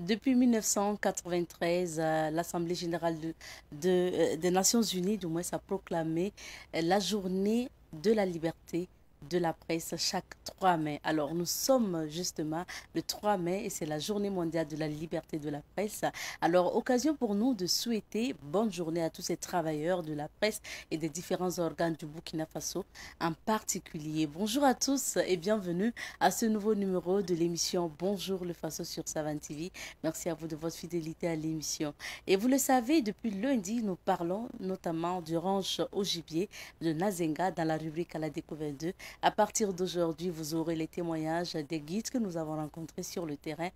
Depuis 1993, l'Assemblée générale des Nations unies, du moins, a proclamé la journée de la liberté de la presse chaque 3 mai. Alors, nous sommes justement le 3 mai et c'est la journée mondiale de la liberté de la presse. Alors, occasion pour nous de souhaiter bonne journée à tous ces travailleurs de la presse et des différents organes du Burkina Faso en particulier. Bonjour à tous et bienvenue à ce nouveau numéro de l'émission Bonjour le Faso sur Savane TV. Merci à vous de votre fidélité à l'émission. Et vous le savez, depuis lundi, nous parlons notamment du ranch au gibier de Nazenga dans la rubrique à la découverte 2. À partir d'aujourd'hui, vous aurez les témoignages des guides que nous avons rencontrés sur le terrain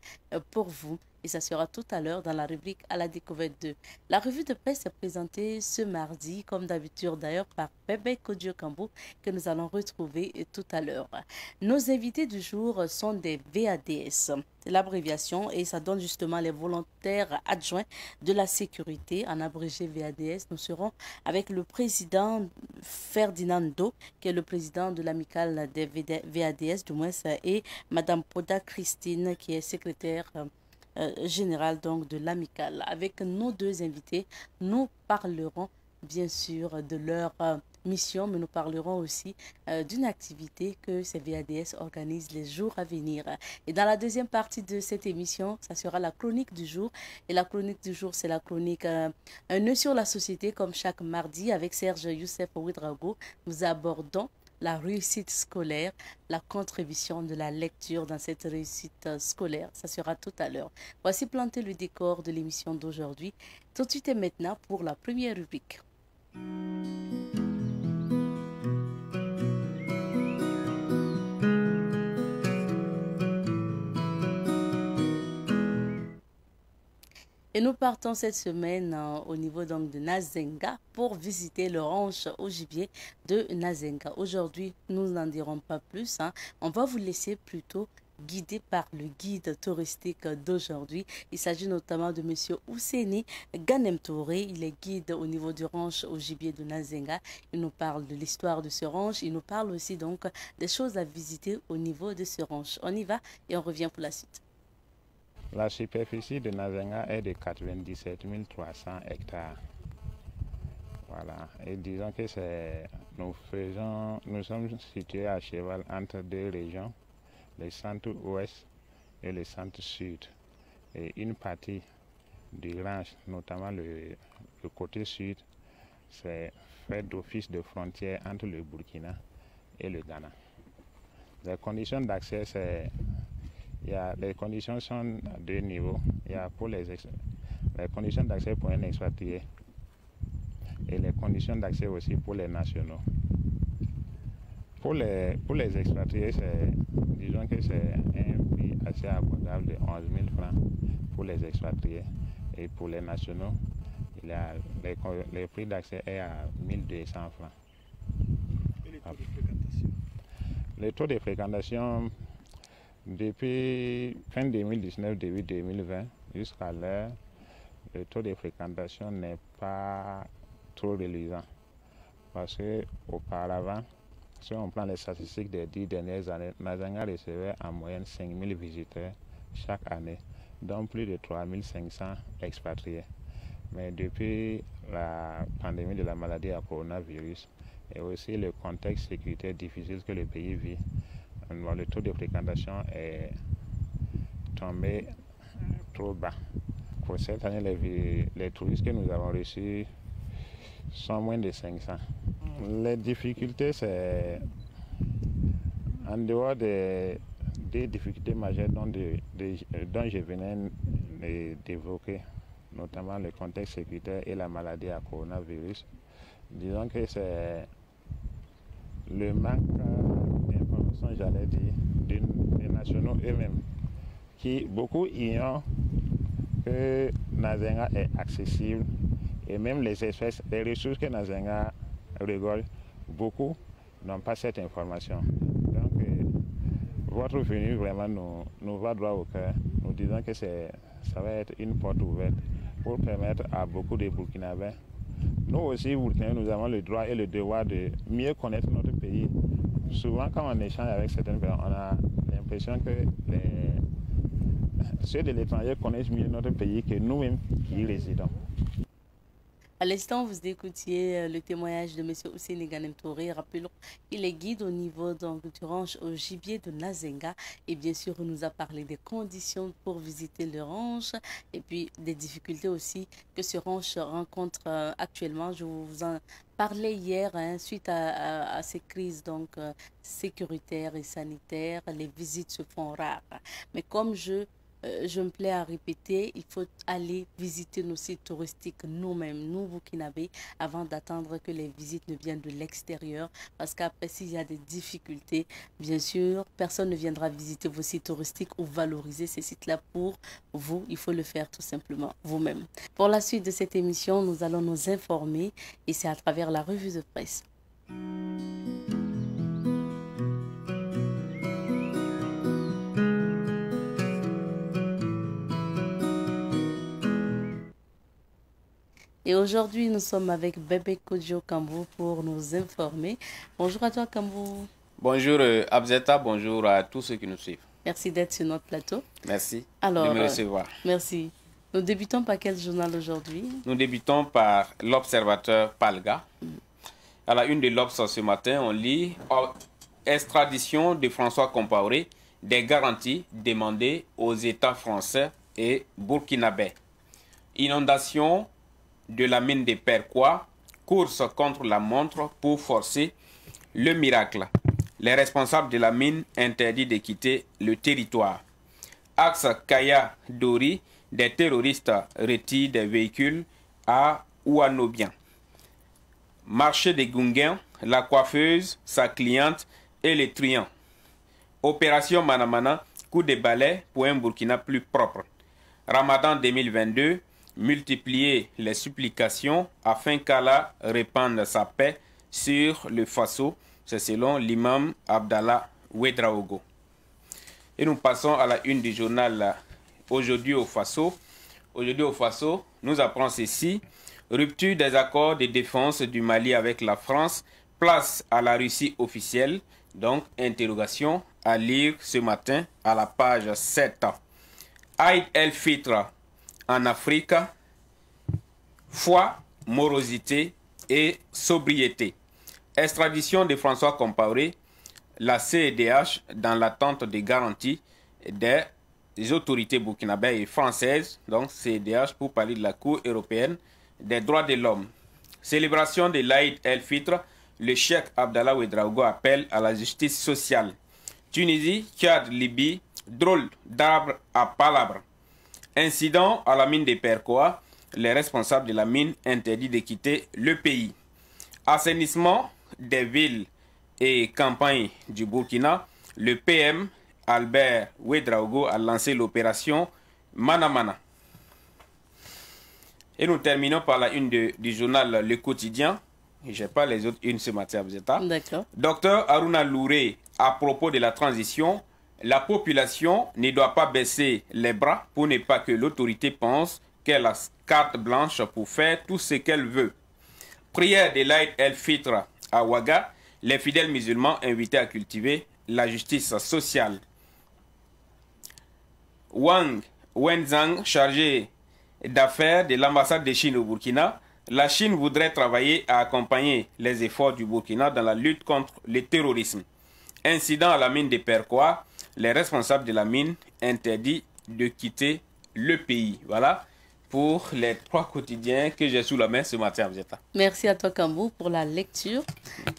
pour vous. Et ça sera tout à l'heure dans la rubrique à la découverte 2. La revue de presse est présentée ce mardi, comme d'habitude d'ailleurs, par Bébé Kodio Kambo, que nous allons retrouver tout à l'heure. Nos invités du jour sont des VADS. C'est l'abréviation et ça donne justement les volontaires adjoints de la sécurité, en abrégé VADS. Nous serons avec le président Ferdinando, qui est le président de l'amicale des VADS, du moins, et Madame Poda Christine, qui est secrétaire générale donc de l'amicale. Avec nos deux invités, nous parlerons bien sûr de leur mission, mais nous parlerons aussi d'une activité que ces VADS organisent les jours à venir. Et dans la deuxième partie de cette émission, ça sera la chronique du jour. Et la chronique du jour, c'est la chronique Un nœud sur la société, comme chaque mardi, avec Serge Youssef Ouedraogo. Nous abordons la réussite scolaire, la contribution de la lecture dans cette réussite scolaire. Ça sera tout à l'heure. Voici planter le décor de l'émission d'aujourd'hui. Tout de suite et maintenant pour la première rubrique. Et nous partons cette semaine au niveau donc de Nazenga pour visiter le ranch au gibier de Nazenga. Aujourd'hui, nous n'en dirons pas plus. On va vous laisser plutôt guidé par le guide touristique d'aujourd'hui. Il s'agit notamment de M. Ouseni Ganem Touré. Il est guide au niveau du ranch au gibier de Nazenga. Il nous parle de l'histoire de ce ranch. Il nous parle aussi donc des choses à visiter au niveau de ce ranch. On y va et on revient pour la suite. La superficie de Nazenga est de 97 300 hectares. Voilà. Et disons que nous sommes situés à cheval entre deux régions, le centre-ouest et le centre-sud. Et une partie du ranch, notamment le côté sud, c'est fait d'office de frontière entre le Burkina et le Ghana. Les conditions d'accès, les conditions sont à deux niveaux. Il y a pour les conditions d'accès pour un expatrié et les conditions d'accès aussi pour les nationaux. Pour les expatriés, disons que c'est un prix assez abordable de 11 000 francs pour les expatriés. Et pour les nationaux, le prix d'accès est à 1200 francs. Et les taux de fréquentation? Les taux de fréquentation, depuis fin 2019, début 2020, jusqu'à l'heure, le taux de fréquentation n'est pas trop reluisant. Parce qu'auparavant, si on prend les statistiques des 10 dernières années, Nazenga recevait en moyenne 5 000 visiteurs chaque année, dont plus de 3 500 expatriés. Mais depuis la pandémie de la maladie à coronavirus et aussi le contexte sécuritaire difficile que le pays vit, le taux de fréquentation est tombé trop bas. Pour cette année, les touristes que nous avons reçus sont moins de 500. Les difficultés, c'est en dehors des difficultés majeures dont je venais d'évoquer, notamment le contexte sécuritaire et la maladie à coronavirus. Disons que c'est le manque d'informations, j'allais dire, des nationaux eux-mêmes, qui beaucoup ignorent que Nazenga est accessible et même les espèces, les ressources que Nazenga rigole, beaucoup n'ont pas cette information. Donc, votre venue vraiment nous va droit au cœur. Nous disons que ça va être une porte ouverte pour permettre à beaucoup de Burkinabés. Nous aussi, Burkinabés, nous avons le droit et le devoir de mieux connaître notre pays. Souvent, quand on échange avec certaines personnes, on a l'impression que ceux de l'étranger connaissent mieux notre pays que nous-mêmes qui y résidons. À l'instant, vous écoutiez le témoignage de M. Ousseini Ganem Touré. Rappelons qu'il est guide au niveau donc, du ranch au gibier de Nazenga. Et bien sûr, il nous a parlé des conditions pour visiter le ranch et puis des difficultés aussi que ce ranch rencontre actuellement. Je vous en parlais hier suite à ces crises donc, sécuritaires et sanitaires. Les visites se font rares. Mais comme je me plais à répéter, il faut aller visiter nos sites touristiques nous-mêmes, nous Burkinabés, avant d'attendre que les visites ne viennent de l'extérieur. Parce qu'après, s'il y a des difficultés, bien sûr, personne ne viendra visiter vos sites touristiques ou valoriser ces sites-là pour vous. Il faut le faire tout simplement vous-même. Pour la suite de cette émission, nous allons nous informer et c'est à travers la revue de presse. Et aujourd'hui, nous sommes avec Bébé Kodjo Kambou pour nous informer. Bonjour à toi, Kambou. Bonjour Abzeta, bonjour à tous ceux qui nous suivent. Merci d'être sur notre plateau. Merci Alors, de me recevoir. Merci. Nous débutons par quel journal aujourd'hui? Nous débutons par l'Observateur Palga. À la une de l'Obs ce matin, on lit extradition de François Compaoré, des garanties demandées aux États français et burkinabés. Inondation de la mine de Perquois, course contre la montre pour forcer le miracle. Les responsables de la mine interdits de quitter le territoire. Axe Kaya-Dori, des terroristes retirent des véhicules à Ouanobian. Marché des Gunguins, la coiffeuse, sa cliente et les truands. Opération Manamana, coup de balai pour un Burkina plus propre. Ramadan 2022, multiplier les supplications afin qu'Allah répande sa paix sur le Faso. C'est selon l'imam Abdallah Ouedraogo. Et nous passons à la une du journal Aujourd'hui au Faso. Aujourd'hui au Faso, nous apprenons ceci. Rupture des accords de défense du Mali avec la France. Place à la Russie officielle. Donc, interrogation à lire ce matin à la page 7. Aïd el-Fitra en Afrique, foi, morosité et sobriété. Extradition de François Compaoré, la CEDH dans l'attente des garanties des autorités burkinabées et françaises, donc CEDH pour parler de la Cour européenne des droits de l'homme. Célébration de l'Aïd el-Fitra, le cheikh Abdallah Ouedraogo appelle à la justice sociale. Tunisie, Tchad, Libye, drôle d'arbre à palabre. Incident à la mine de Perquois, les responsables de la mine interdits de quitter le pays. Assainissement des villes et campagnes du Burkina, le PM Albert Ouedraogo a lancé l'opération Manamana. Et nous terminons par la une du journal Le Quotidien. Je n'ai pas les autres unes ce matin, Abzeta. D'accord. Docteur Aruna Louré, à propos de la transition, la population ne doit pas baisser les bras pour ne pas que l'autorité pense qu'elle a carte blanche pour faire tout ce qu'elle veut. Prière de l'Aïd el-Fitra à Ouaga, les fidèles musulmans invités à cultiver la justice sociale. Wang Wenzhang, chargé d'affaires de l'ambassade de Chine au Burkina, la Chine voudrait travailler à accompagner les efforts du Burkina dans la lutte contre le terrorisme. Incident à la mine de Perquois, les responsables de la mine interdits de quitter le pays. Voilà pour les 3 quotidiens que j'ai sous la main ce matin. Merci à toi, Kambou, pour la lecture.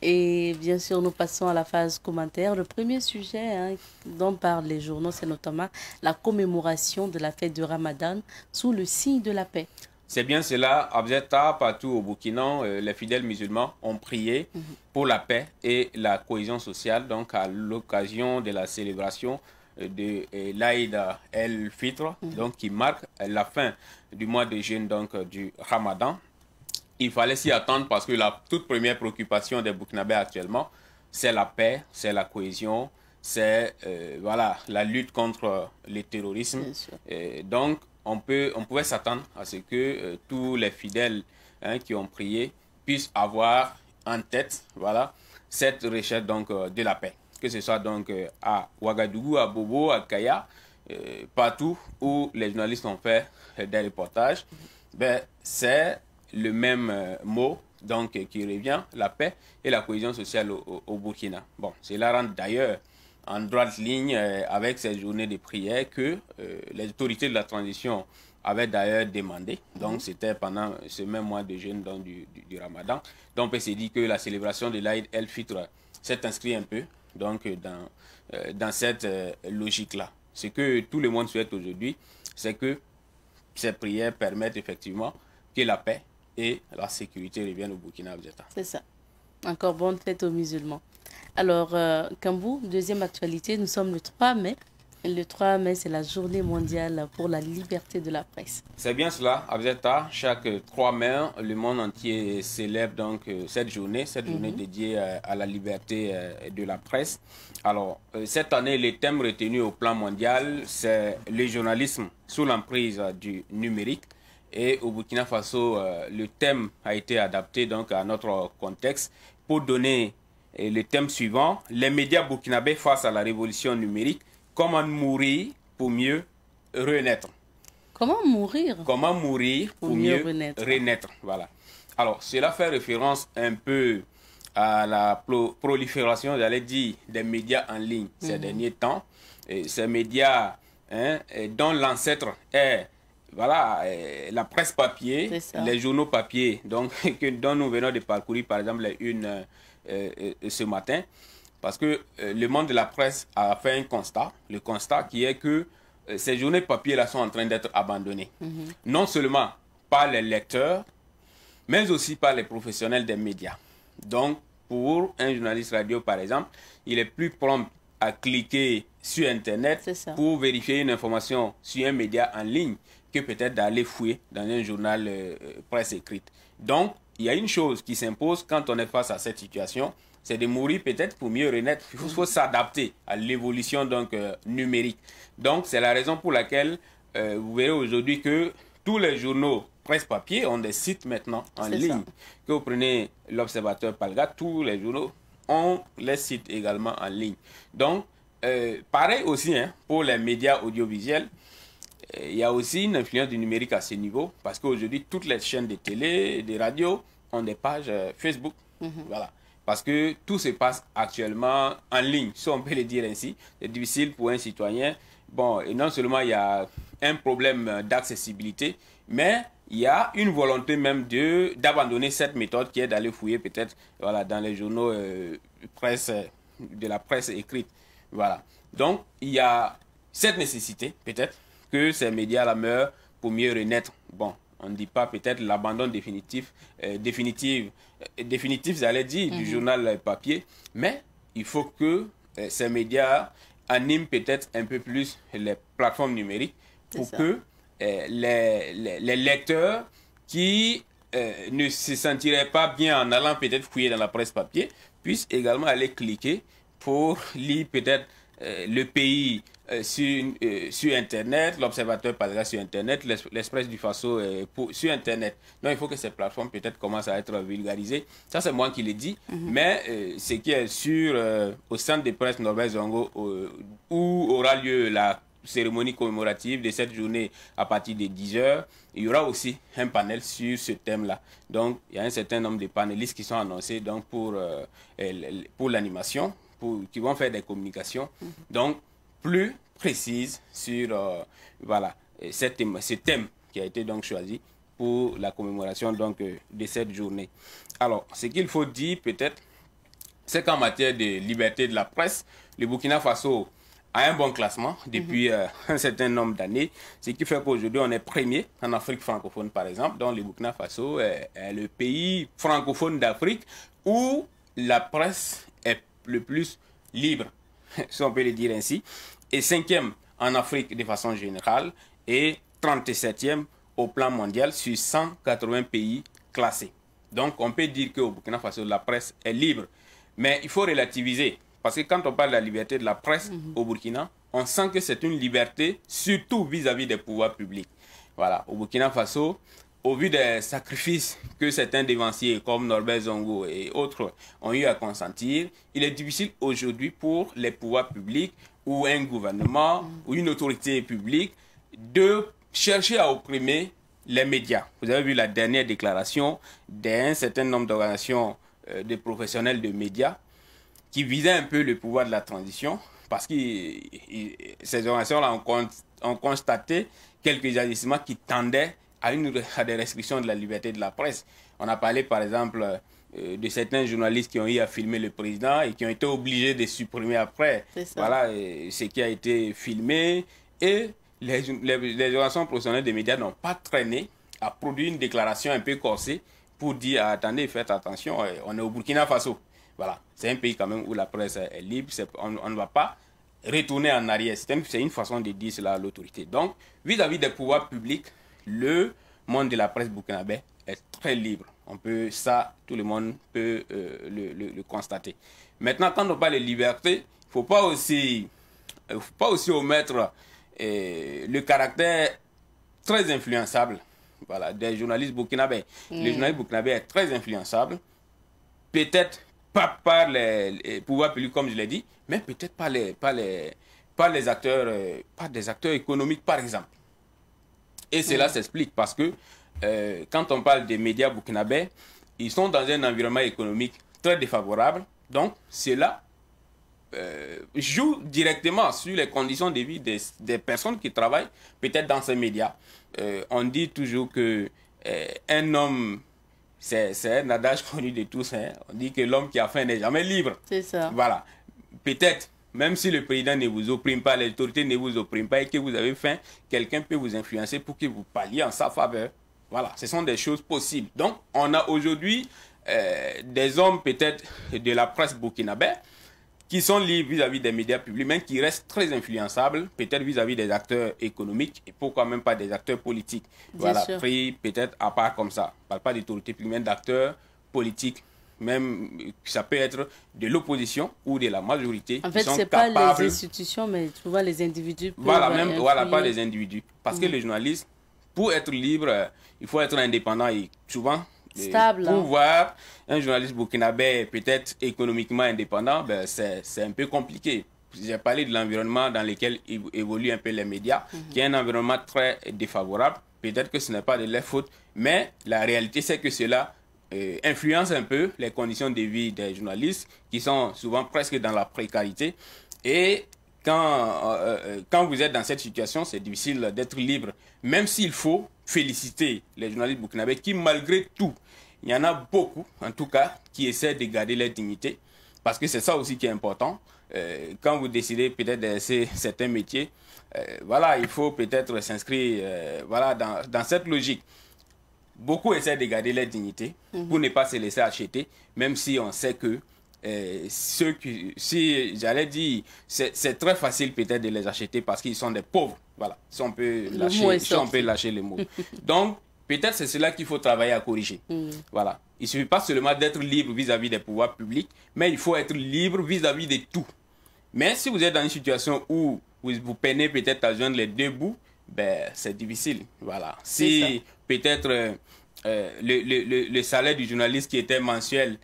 Et bien sûr, nous passons à la phase commentaire. Le premier sujet dont parlent les journaux, c'est notamment la commémoration de la fête de Ramadan sous le signe de la paix. C'est bien cela, Abzeta, partout au Burkina, les fidèles musulmans ont prié pour la paix et la cohésion sociale, donc à l'occasion de la célébration de l'Aïd el-Fitr, donc qui marque la fin du mois de jeûne, donc du Ramadan. Il fallait s'y attendre parce que la toute première préoccupation des Burkinabés actuellement, c'est la paix, c'est la cohésion, c'est voilà, la lutte contre le terrorisme. Donc, on pouvait s'attendre à ce que tous les fidèles qui ont prié puissent avoir en tête, voilà, cette recherche donc de la paix. Que ce soit donc à Ouagadougou, à Bobo, à Kaya, partout où les journalistes ont fait des reportages, ben, c'est le même mot donc, qui revient, la paix et la cohésion sociale au Burkina. Bon, cela rend d'ailleurs en droite ligne avec ces journées de prière que les autorités de la transition avaient d'ailleurs demandé. Donc, c'était pendant ce même mois de jeûne donc, du Ramadan. Donc, on peut se dire que la célébration de l'Aïd el-Fitr s'est inscrite un peu donc, dans cette logique-là. Ce que tout le monde souhaite aujourd'hui, c'est que ces prières permettent effectivement que la paix et la sécurité reviennent au Burkina Faso. C'est ça. Encore bonne fête aux musulmans. Alors, Kambou, deuxième actualité, nous sommes le 3 mai. Le 3 mai, c'est la journée mondiale pour la liberté de la presse. C'est bien cela, Abzeta. Chaque 3 mai, le monde entier célèbre donc cette journée dédiée à la liberté de la presse. Alors, cette année, les thèmes retenus au plan mondial, c'est le journalisme sous l'emprise du numérique. Et au Burkina Faso, le thème a été adapté donc à notre contexte pour donner le thème suivant: les médias burkinabés face à la révolution numérique. Comment mourir pour mieux renaître? Comment mourir? Comment mourir pour mieux renaître? Voilà. Alors, cela fait référence un peu à la prolifération, j'allais dire, des médias en ligne ces derniers temps. Et ces médias dont l'ancêtre est voilà, la presse papier, les journaux papier, donc, dont nous venons de parcourir par exemple les unes ce matin. Parce que le monde de la presse a fait un constat, le constat qui est que ces journées papier-là sont en train d'être abandonnées. Non seulement par les lecteurs, mais aussi par les professionnels des médias. Donc, pour un journaliste radio, par exemple, il est plus prompt à cliquer sur Internet pour vérifier une information sur un média en ligne que peut-être d'aller fouiller dans un journal presse écrite. Donc, il y a une chose qui s'impose quand on est face à cette situation, c'est de mourir peut-être pour mieux renaître. Il faut s'adapter à l'évolution donc numérique. Donc, c'est la raison pour laquelle vous verrez aujourd'hui que tous les journaux presse papier ont des sites maintenant en ligne. Que vous prenez l'Observateur Palga, tous les journaux ont les sites également en ligne. Donc, pareil aussi pour les médias audiovisuels. Il y a aussi une influence du numérique à ce niveau, parce qu'aujourd'hui, toutes les chaînes de télé et de radio ont des pages Facebook. Voilà. Parce que tout se passe actuellement en ligne, si on peut le dire ainsi. C'est difficile pour un citoyen. Bon, et non seulement il y a un problème d'accessibilité, mais il y a une volonté même d'abandonner cette méthode qui est d'aller fouiller peut-être voilà, dans les journaux de la presse écrite. Voilà. Donc, il y a cette nécessité, peut-être, que ces médias-là meurent pour mieux renaître. Bon, on ne dit pas peut-être l'abandon définitif, j'allais dire, du journal papier, mais il faut que ces médias animent peut-être un peu plus les plateformes numériques pour que les lecteurs qui ne se sentiraient pas bien en allant peut-être fouiller dans la presse papier puissent également aller cliquer pour lire peut-être le pays sur Internet, l'Observateur Palga sur Internet, l'Express du Faso sur Internet. Donc, il faut que ces plateformes peut-être commencent à être vulgarisées. Ça, c'est moi qui l'ai dit. Mais ce qui est sûr, au centre de presse Norbert Zongo, où aura lieu la cérémonie commémorative de cette journée à partir de 10h, il y aura aussi un panel sur ce thème-là. Donc, il y a un certain nombre de panélistes qui sont annoncés donc, pour l'animation, qui vont faire des communications. Donc, plus précise sur voilà, ce thème qui a été donc choisi pour la commémoration donc, de cette journée. Alors, ce qu'il faut dire peut-être, c'est qu'en matière de liberté de la presse, le Burkina Faso a un bon classement depuis un certain nombre d'années, ce qui fait qu'aujourd'hui on est premier en Afrique francophone par exemple. Donc le Burkina Faso est le pays francophone d'Afrique où la presse est le plus libre, si on peut le dire ainsi, et 5e en Afrique de façon générale et 37e au plan mondial sur 180 pays classés. Donc on peut dire qu'au Burkina Faso la presse est libre, mais il faut relativiser. Parce que quand on parle de la liberté de la presse au Burkina, on sent que c'est une liberté surtout vis-à-vis des pouvoirs publics. Voilà, au Burkina Faso, au vu des sacrifices que certains dévanciers comme Norbert Zongo et autres ont eu à consentir, il est difficile aujourd'hui pour les pouvoirs publics ou un gouvernement ou une autorité publique de chercher à opprimer les médias. Vous avez vu la dernière déclaration d'un certain nombre d'organisations de professionnels de médias qui visaient un peu le pouvoir de la transition parce que ces organisations-là ont constaté quelques agissements qui tendaient à des restrictions de la liberté de la presse. On a parlé par exemple de certains journalistes qui ont eu à filmer le président et qui ont été obligés de supprimer après. Voilà ce qui a été filmé. Et les organisations professionnelles des médias n'ont pas traîné à produire une déclaration un peu corsée pour dire attendez, faites attention, on est au Burkina Faso. Voilà, c'est un pays quand même où la presse est libre, on ne va pas retourner en arrière. C'est une façon de dire cela à l'autorité. Donc, vis-à-vis des pouvoirs publics, le monde de la presse burkinabé est très libre. Tout le monde peut le constater. Maintenant, quand on parle de liberté, il ne faut pas aussi omettre le caractère très influençable, voilà, des journalistes burkinabés. Le journaliste burkinabé est très influençable, peut-être pas par les pouvoirs publics comme je l'ai dit, mais peut-être par des acteurs économiques par exemple. Et cela s'explique parce que quand on parle des médias burkinabés, ils sont dans un environnement économique très défavorable. Donc, cela joue directement sur les conditions de vie des personnes qui travaillent peut-être dans ces médias. On dit toujours que un homme, c'est un adage connu de tous. Hein. On dit que l'homme qui a faim n'est jamais libre. C'est ça. Voilà. Peut-être, même si le président ne vous opprime pas, les autorités ne vous oppriment pas et que vous avez faim, quelqu'un peut vous influencer pour que vous parliez en sa faveur. Voilà, ce sont des choses possibles. Donc, on a aujourd'hui des hommes peut-être de la presse burkinabé qui sont libres vis-à-vis des médias publics, mais qui restent très influençables, peut-être vis-à-vis des acteurs économiques, et pourquoi même pas des acteurs politiques. Voilà, pris peut-être à part comme ça. Je ne parle pas d'autorité publique, mais d'acteurs politiques, même ça peut être de l'opposition ou de la majorité. En fait, ce n'est pas les institutions, mais souvent les individus. Voilà, pas les individus. Parce que les journalistes, pour être libre, il faut être indépendant et souvent stable. Pour voir un journaliste burkinabé peut-être économiquement indépendant, ben c'est un peu compliqué. J'ai parlé de l'environnement dans lequel évoluent un peu les médias, qui est un environnement très défavorable. Peut-être que ce n'est pas de leur faute, mais la réalité c'est que cela influence un peu les conditions de vie des journalistes qui sont souvent presque dans la précarité. Et quand vous êtes dans cette situation, c'est difficile d'être libre, même s'il faut féliciter les journalistes burkinabés qui, malgré tout, il y en a beaucoup, en tout cas, qui essaient de garder leur dignité, parce que c'est ça aussi qui est important. Quand vous décidez peut-être d'exercer certains métiers, voilà, il faut peut-être s'inscrire voilà, dans cette logique. Beaucoup essaient de garder leur dignité pour ne pas se laisser acheter, même si on sait que si j'allais dire, c'est très facile peut-être de les acheter parce qu'ils sont des pauvres. Voilà, si on peut lâcher les mots. Donc, peut-être c'est cela qu'il faut travailler à corriger. Voilà. Il ne suffit pas seulement d'être libre vis-à-vis des pouvoirs publics, mais il faut être libre vis-à-vis de tout. Mais si vous êtes dans une situation où vous peinez peut-être à joindre les deux bouts, ben, c'est difficile. Voilà. Si peut-être le salaire du journaliste qui était mensuel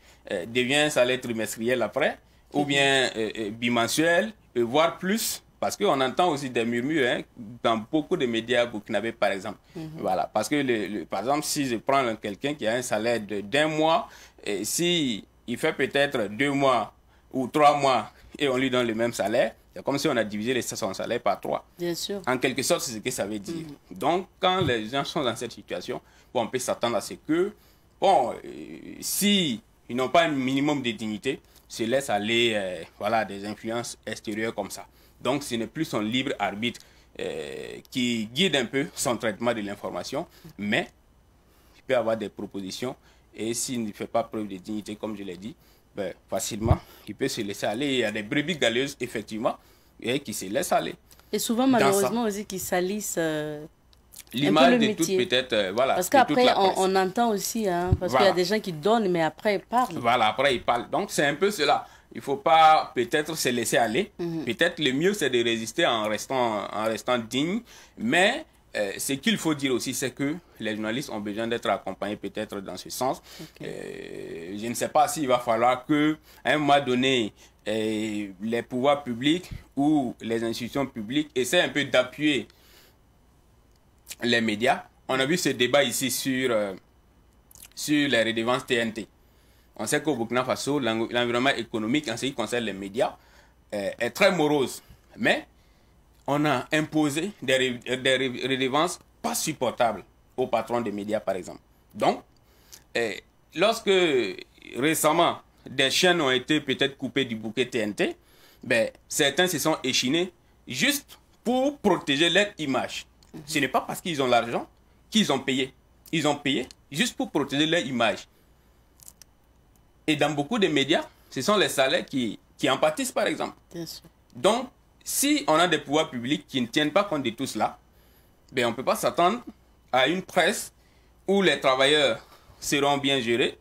devient un salaire trimestriel après, ou bien bimensuel, voire plus, parce qu'on entend aussi des murmures hein, dans beaucoup de médias burkinabés, par exemple. Voilà, parce que, par exemple, si je prends quelqu'un qui a un salaire d'un mois, et si il fait peut-être 2 mois ou 3 mois et on lui donne le même salaire, c'est comme si on a divisé son salaire par 3. Bien sûr. En quelque sorte, c'est ce que ça veut dire. Donc, quand les gens sont dans cette situation, bon, on peut s'attendre à ce que, bon, si ils n'ont pas un minimum de dignité, se laissent aller voilà, des influences extérieures comme ça. Donc, ce n'est plus son libre arbitre qui guide un peu son traitement de l'information, mais il peut avoir des propositions et s'il ne fait pas preuve de dignité, comme je l'ai dit, ben, facilement, il peut se laisser aller. Il y a des brebis galeuses, effectivement, et qui se laissent aller. Et souvent, malheureusement, aussi, qui salissent l'image de toute peut-être, voilà. Parce qu'après, on entend aussi, hein, parce qu'il y a des gens qui donnent, mais après, ils parlent. Voilà, après, ils parlent. Donc, c'est un peu cela. Il ne faut pas peut-être se laisser aller. Peut-être le mieux, c'est de résister en restant digne. Mais ce qu'il faut dire aussi, c'est que les journalistes ont besoin d'être accompagnés peut-être dans ce sens. Je ne sais pas s'il va falloir qu'à un moment donné, les pouvoirs publics ou les institutions publiques essaient un peu d'appuyer les médias. On a vu ce débat ici sur les redevances TNT. On sait qu'au Burkina Faso, l'environnement économique en ce qui concerne les médias est très morose. Mais on a imposé des redevances pas supportables aux patrons des médias, par exemple. Donc, lorsque récemment, des chaînes ont été peut-être coupées du bouquet TNT, ben, certains se sont échinés juste pour protéger leur image. Ce n'est pas parce qu'ils ont l'argent qu'ils ont payé. Ils ont payé juste pour protéger leur image. Et dans beaucoup de médias, ce sont les salaires qui en pâtissent, par exemple. Bien sûr. Donc, si on a des pouvoirs publics qui ne tiennent pas compte de tout cela, ben, on ne peut pas s'attendre à une presse où les travailleurs seront bien gérés,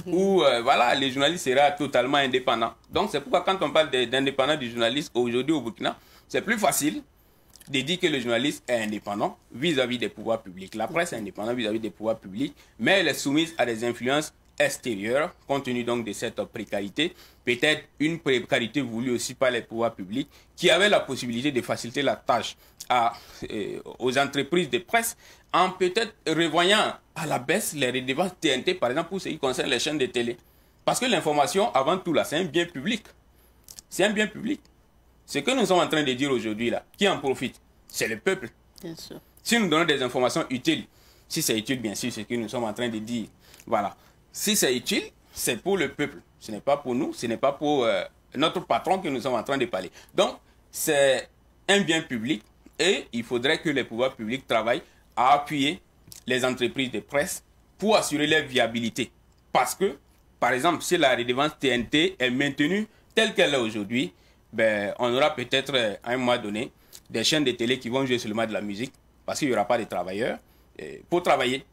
où voilà, les journalistes seront totalement indépendants. Donc, c'est pourquoi quand on parle d'indépendance du journaliste aujourd'hui au Burkina, c'est plus facile de dire que le journaliste est indépendant vis-à-vis des pouvoirs publics. La presse est indépendante vis-à-vis des pouvoirs publics, mais elle est soumise à des influences extérieures, compte tenu donc de cette précarité, peut-être une précarité voulue aussi par les pouvoirs publics, qui avaient la possibilité de faciliter la tâche aux entreprises de presse, en peut-être revoyant à la baisse les redevances TNT, par exemple, pour ce qui concerne les chaînes de télé. Parce que l'information, avant tout, là, c'est un bien public. C'est un bien public. Ce que nous sommes en train de dire aujourd'hui, là, qui en profite? C'est le peuple. Bien sûr. Si nous donnons des informations utiles, si c'est utile, bien sûr, ce que nous sommes en train de dire, voilà. Si c'est utile, c'est pour le peuple. Ce n'est pas pour nous, ce n'est pas pour notre patron que nous sommes en train de parler. Donc, c'est un bien public et il faudrait que les pouvoirs publics travaillent à appuyer les entreprises de presse pour assurer leur viabilité. Parce que, par exemple, si la redevance TNT est maintenue telle qu'elle est aujourd'hui, ben, on aura peut-être à un moment donné des chaînes de télé qui vont jouer seulement de la musique parce qu'il n'y aura pas de travailleurs pour travailler.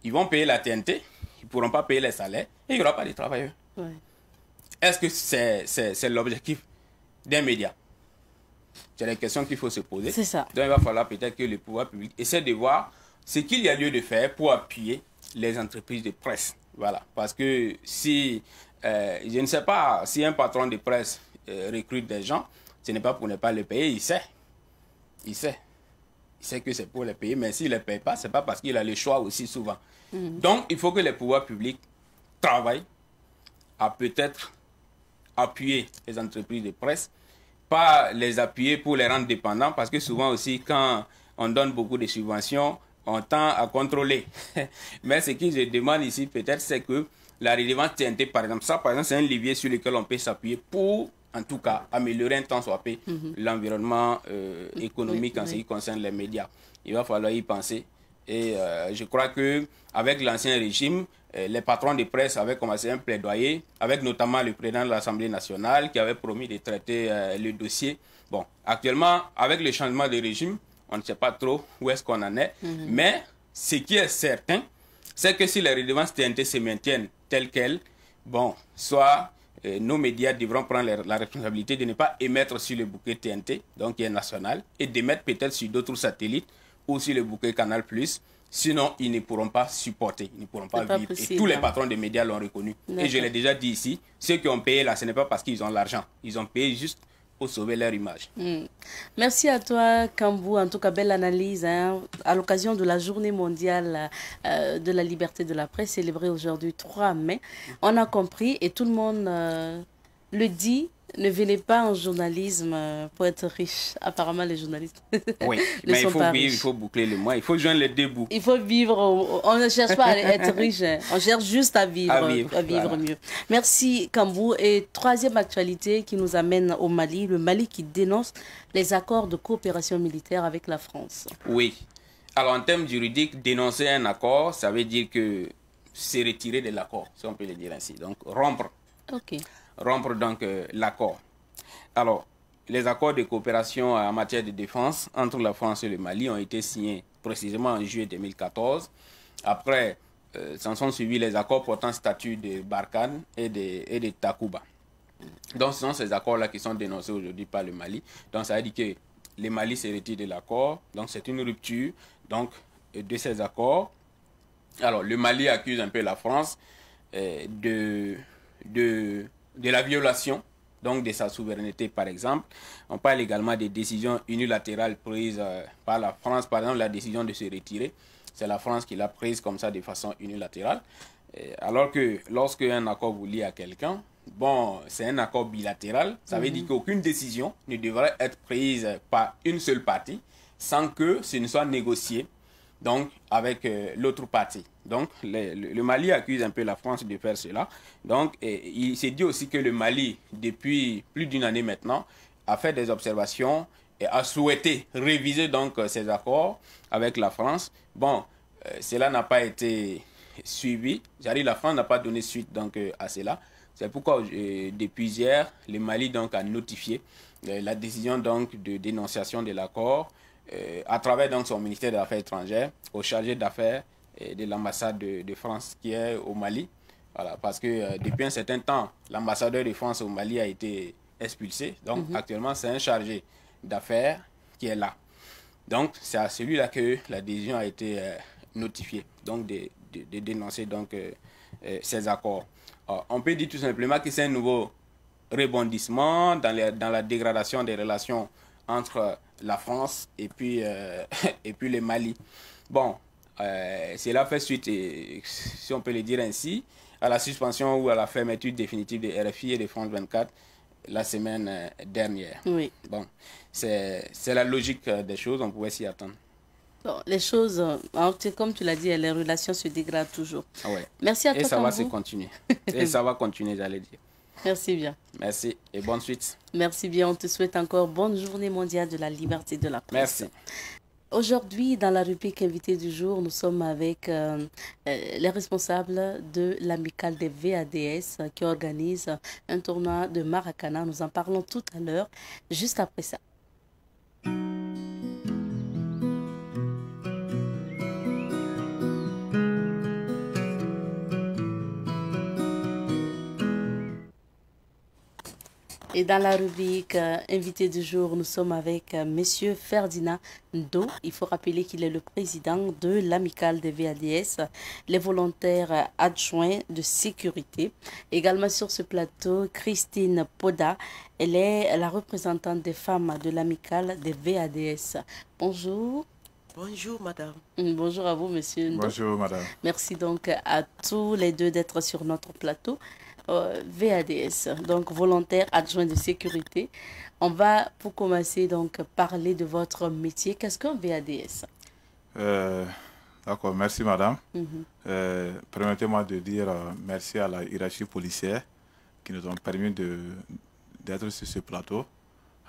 Ils vont payer la TNT, ils ne pourront pas payer les salaires et il n'y aura pas de travailleurs. Ouais. Est-ce que c'est l'objectif d'un média? C'est la question qu'il faut se poser. C'est ça. Donc il va falloir peut-être que le pouvoir public essaie de voir ce qu'il y a lieu de faire pour appuyer les entreprises de presse. Voilà. Parce que si, je ne sais pas, si un patron de presse recrute des gens, ce n'est pas pour ne pas les payer, il sait. Il sait. Il sait que c'est pour les payer, mais s'il ne les paye pas, ce n'est pas parce qu'il a le choix aussi souvent. Donc, il faut que les pouvoirs publics travaillent à peut-être appuyer les entreprises de presse, pas les appuyer pour les rendre dépendants, parce que souvent aussi, quand on donne beaucoup de subventions, on tend à contrôler. Mais ce que je demande ici, peut-être, c'est que la redevance TNT, par exemple, ça, par exemple, c'est un levier sur lequel on peut s'appuyer pour, en tout cas, améliorer un temps soit peu l'environnement économique en ce qui concerne les médias. Il va falloir y penser. Et je crois qu'avec l'ancien régime, les patrons de presse avaient commencé un plaidoyer, avec notamment le président de l'Assemblée nationale qui avait promis de traiter le dossier. Bon, actuellement, avec le changement de régime, on ne sait pas trop où est-ce qu'on en est. Mais ce qui est certain, c'est que si les redevances TNT se maintiennent telles quelles, bon, soit nos médias devront prendre la responsabilité de ne pas émettre sur le bouquet TNT, donc qui est national, et d'émettre peut-être sur d'autres satellites ou sur le bouquet Canal+. Sinon, ils ne pourront pas supporter, ils ne pourront pas vivre. Possible, et tous les patrons des médias l'ont reconnu. Et je l'ai déjà dit ici, ceux qui ont payé là, ce n'est pas parce qu'ils ont l'argent. Ils ont payé juste pour sauver leur image. Merci à toi, Kambou. En tout cas, belle analyse. Hein, à l'occasion de la journée mondiale de la liberté de la presse, célébrée aujourd'hui 3 mai, on a compris, et tout le monde le dit, ne venez pas en journalisme pour être riche. Apparemment, les journalistes oui, ne mais sont il faut pas vivre, riches. il faut boucler le mois, il faut joindre les deux bouts. Il faut vivre, on ne cherche pas à être riche, hein. On cherche juste à vivre voilà. mieux. Merci Kambou. Et troisième actualité qui nous amène au Mali, le Mali qui dénonce les accords de coopération militaire avec la France. Oui. Alors en termes juridiques, dénoncer un accord, ça veut dire que c'est retirer de l'accord, si on peut le dire ainsi. Donc rompre. Ok. Rompre donc l'accord. Alors, les accords de coopération en matière de défense entre la France et le Mali ont été signés précisément en juillet 2014. Après, s'en sont suivis les accords portant statut de Barkhane et de Takuba. Donc, ce sont ces accords-là qui sont dénoncés aujourd'hui par le Mali. Donc, ça veut dire le Mali se retire de l'accord. Donc c'est une rupture donc, de ces accords. Alors le Mali accuse un peu la France de la violation donc de sa souveraineté par exemple. On parle également des décisions unilatérales prises par la France. Par exemple, la décision de se retirer, c'est la France qui l'a prise comme ça de façon unilatérale. Alors que lorsque un accord vous lie à quelqu'un, bon, c'est un accord bilatéral. Ça veut dire qu'aucune décision ne devrait être prise par une seule partie sans que ce ne soit négocié donc, avec l'autre partie. Donc, le Mali accuse un peu la France de faire cela. Donc, il s'est dit aussi que le Mali, depuis plus d'une année maintenant, a fait des observations et a souhaité réviser donc ses accords avec la France. Bon, cela n'a pas été suivi. J'arrive, la France n'a pas donné suite donc à cela. C'est pourquoi depuis hier, le Mali donc a notifié la décision donc de dénonciation de l'accord à travers donc son ministère des Affaires étrangères au chargé d'affaires de l'ambassade de France qui est au Mali. Voilà, parce que depuis un certain temps, l'ambassadeur de France au Mali a été expulsé. Donc actuellement, c'est un chargé d'affaires qui est là. Donc c'est à celui-là que la décision a été notifiée, donc de dénoncer donc, ces accords. Alors, on peut dire tout simplement que c'est un nouveau rebondissement dans la dégradation des relations entre la France et puis le Mali. Bon, cela fait suite, si on peut le dire ainsi, à la suspension ou à la fermeture définitive de RFI et de France 24 la semaine dernière. Oui. Bon, c'est la logique des choses, on pouvait s'y attendre. Bon, les choses, comme tu l'as dit, les relations se dégradent toujours. Ouais. Merci à toi. Et ça va se continuer. Et ça va continuer, j'allais dire. Merci bien. Merci et bonne suite. Merci bien. On te souhaite encore bonne journée mondiale de la liberté de la presse. Merci. Aujourd'hui, dans la rubrique invité du jour, nous sommes avec les responsables de l'amicale des VADS qui organise un tournoi de Maracana. Nous en parlons tout à l'heure, juste après ça. Et dans la rubrique invité du jour, nous sommes avec Monsieur Ferdinand Ndo. Il faut rappeler qu'il est le président de l'amicale des VADS, les volontaires adjoints de sécurité. Également sur ce plateau, Christine Poda. Elle est la représentante des femmes de l'amicale des VADS. Bonjour. Bonjour, madame. Bonjour à vous, monsieur Ndo. Bonjour, madame. Merci donc à tous les deux d'être sur notre plateau. VADS, donc volontaire adjoint de sécurité. On va pour commencer donc parler de votre métier. Qu'est-ce qu'un VADS? D'accord, merci madame. Permettez-moi de dire merci à la hiérarchie policière qui nous ont permis d'être sur ce plateau,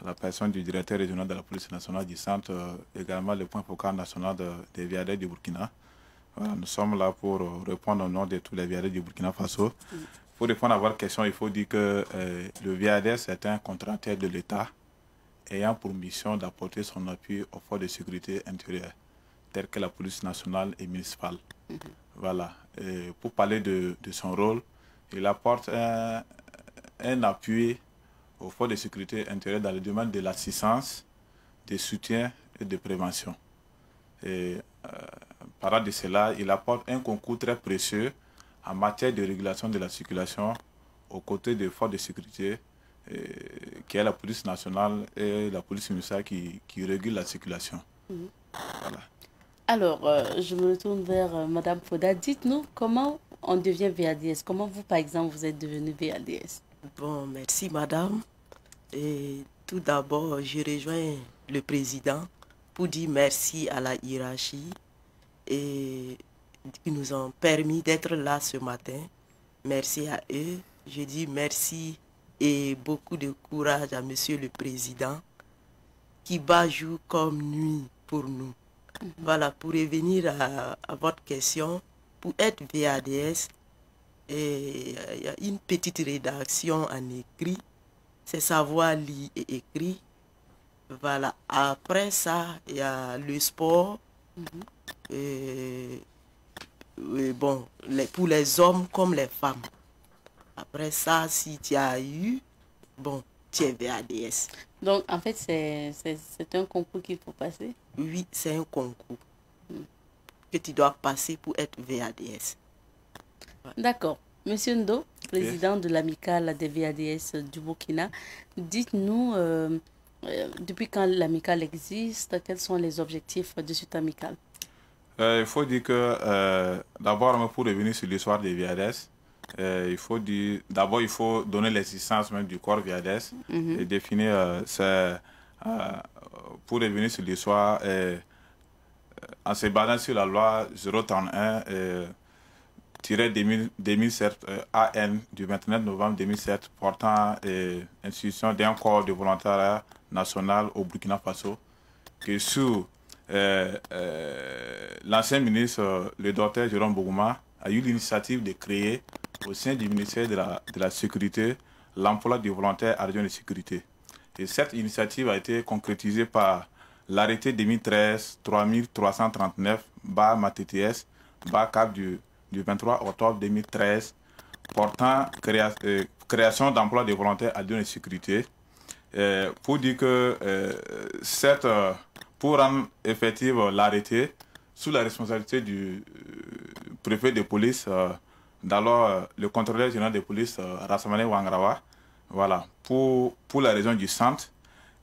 à la personne du directeur régional de la police nationale du centre, également le point focal national des VADS du Burkina. Voilà, nous sommes là pour répondre au nom de tous les VADS du Burkina Faso. Pour répondre à votre question, il faut dire que le VADS est un contracteur de l'État ayant pour mission d'apporter son appui aux forces de sécurité intérieure, telles que la police nationale et municipale. Voilà. Et pour parler de son rôle, il apporte un appui aux forces de sécurité intérieure dans le domaine de l'assistance, du soutien et de prévention. Et par de cela, il apporte un concours très précieux en matière de régulation de la circulation aux côtés des forces de sécurité, qui est la police nationale et la police municipale qui régule la circulation. Voilà. Alors, je me retourne vers Madame Foda. Dites-nous comment on devient VADS. Comment vous, par exemple, vous êtes devenu VADS? Bon, merci, madame. Et tout d'abord, je rejoins le président pour dire merci à la hiérarchie et qui nous ont permis d'être là ce matin. Merci à eux. Je dis merci et beaucoup de courage à Monsieur le Président qui bat jour comme nuit pour nous. Voilà, pour revenir à votre question, pour être VADS, il y a une petite rédaction en écrit, c'est savoir lire et écrire. Voilà, après ça, il y a le sport. Bon, pour les hommes comme les femmes. Après ça, si tu as eu, bon, tu es VADS. Donc, en fait, c'est un concours qu'il faut passer? Oui, c'est un concours que tu dois passer pour être VADS. D'accord. Monsieur Ndo, président de l'amicale des VADS du Burkina, dites-nous, depuis quand l'amicale existe, quels sont les objectifs de cette amicale? Il faut dire que, d'abord, pour revenir sur l'histoire des VADS, il faut dire, d'abord, il faut donner l'existence même du corps VADS et définir, pour revenir sur l'histoire, en se basant sur la loi 031-2007 AN du 29 novembre 2007 portant institution d'un corps de volontariat national au Burkina Faso, que sous l'ancien ministre, le docteur Jérôme Bougouma, a eu l'initiative de créer au sein du ministère de la Sécurité l'emploi des volontaires adjoints de sécurité. Et cette initiative a été concrétisée par l'arrêté 2013-3339-MATTS-CAP du 23 octobre 2013 portant création d'emplois de volontaires adjoints de sécurité. Pour dire que pour rendre effective l'arrêté sous la responsabilité du préfet de police, d'alors le contrôleur général de police, Rassamane Ouangrawa, voilà, pour la région du centre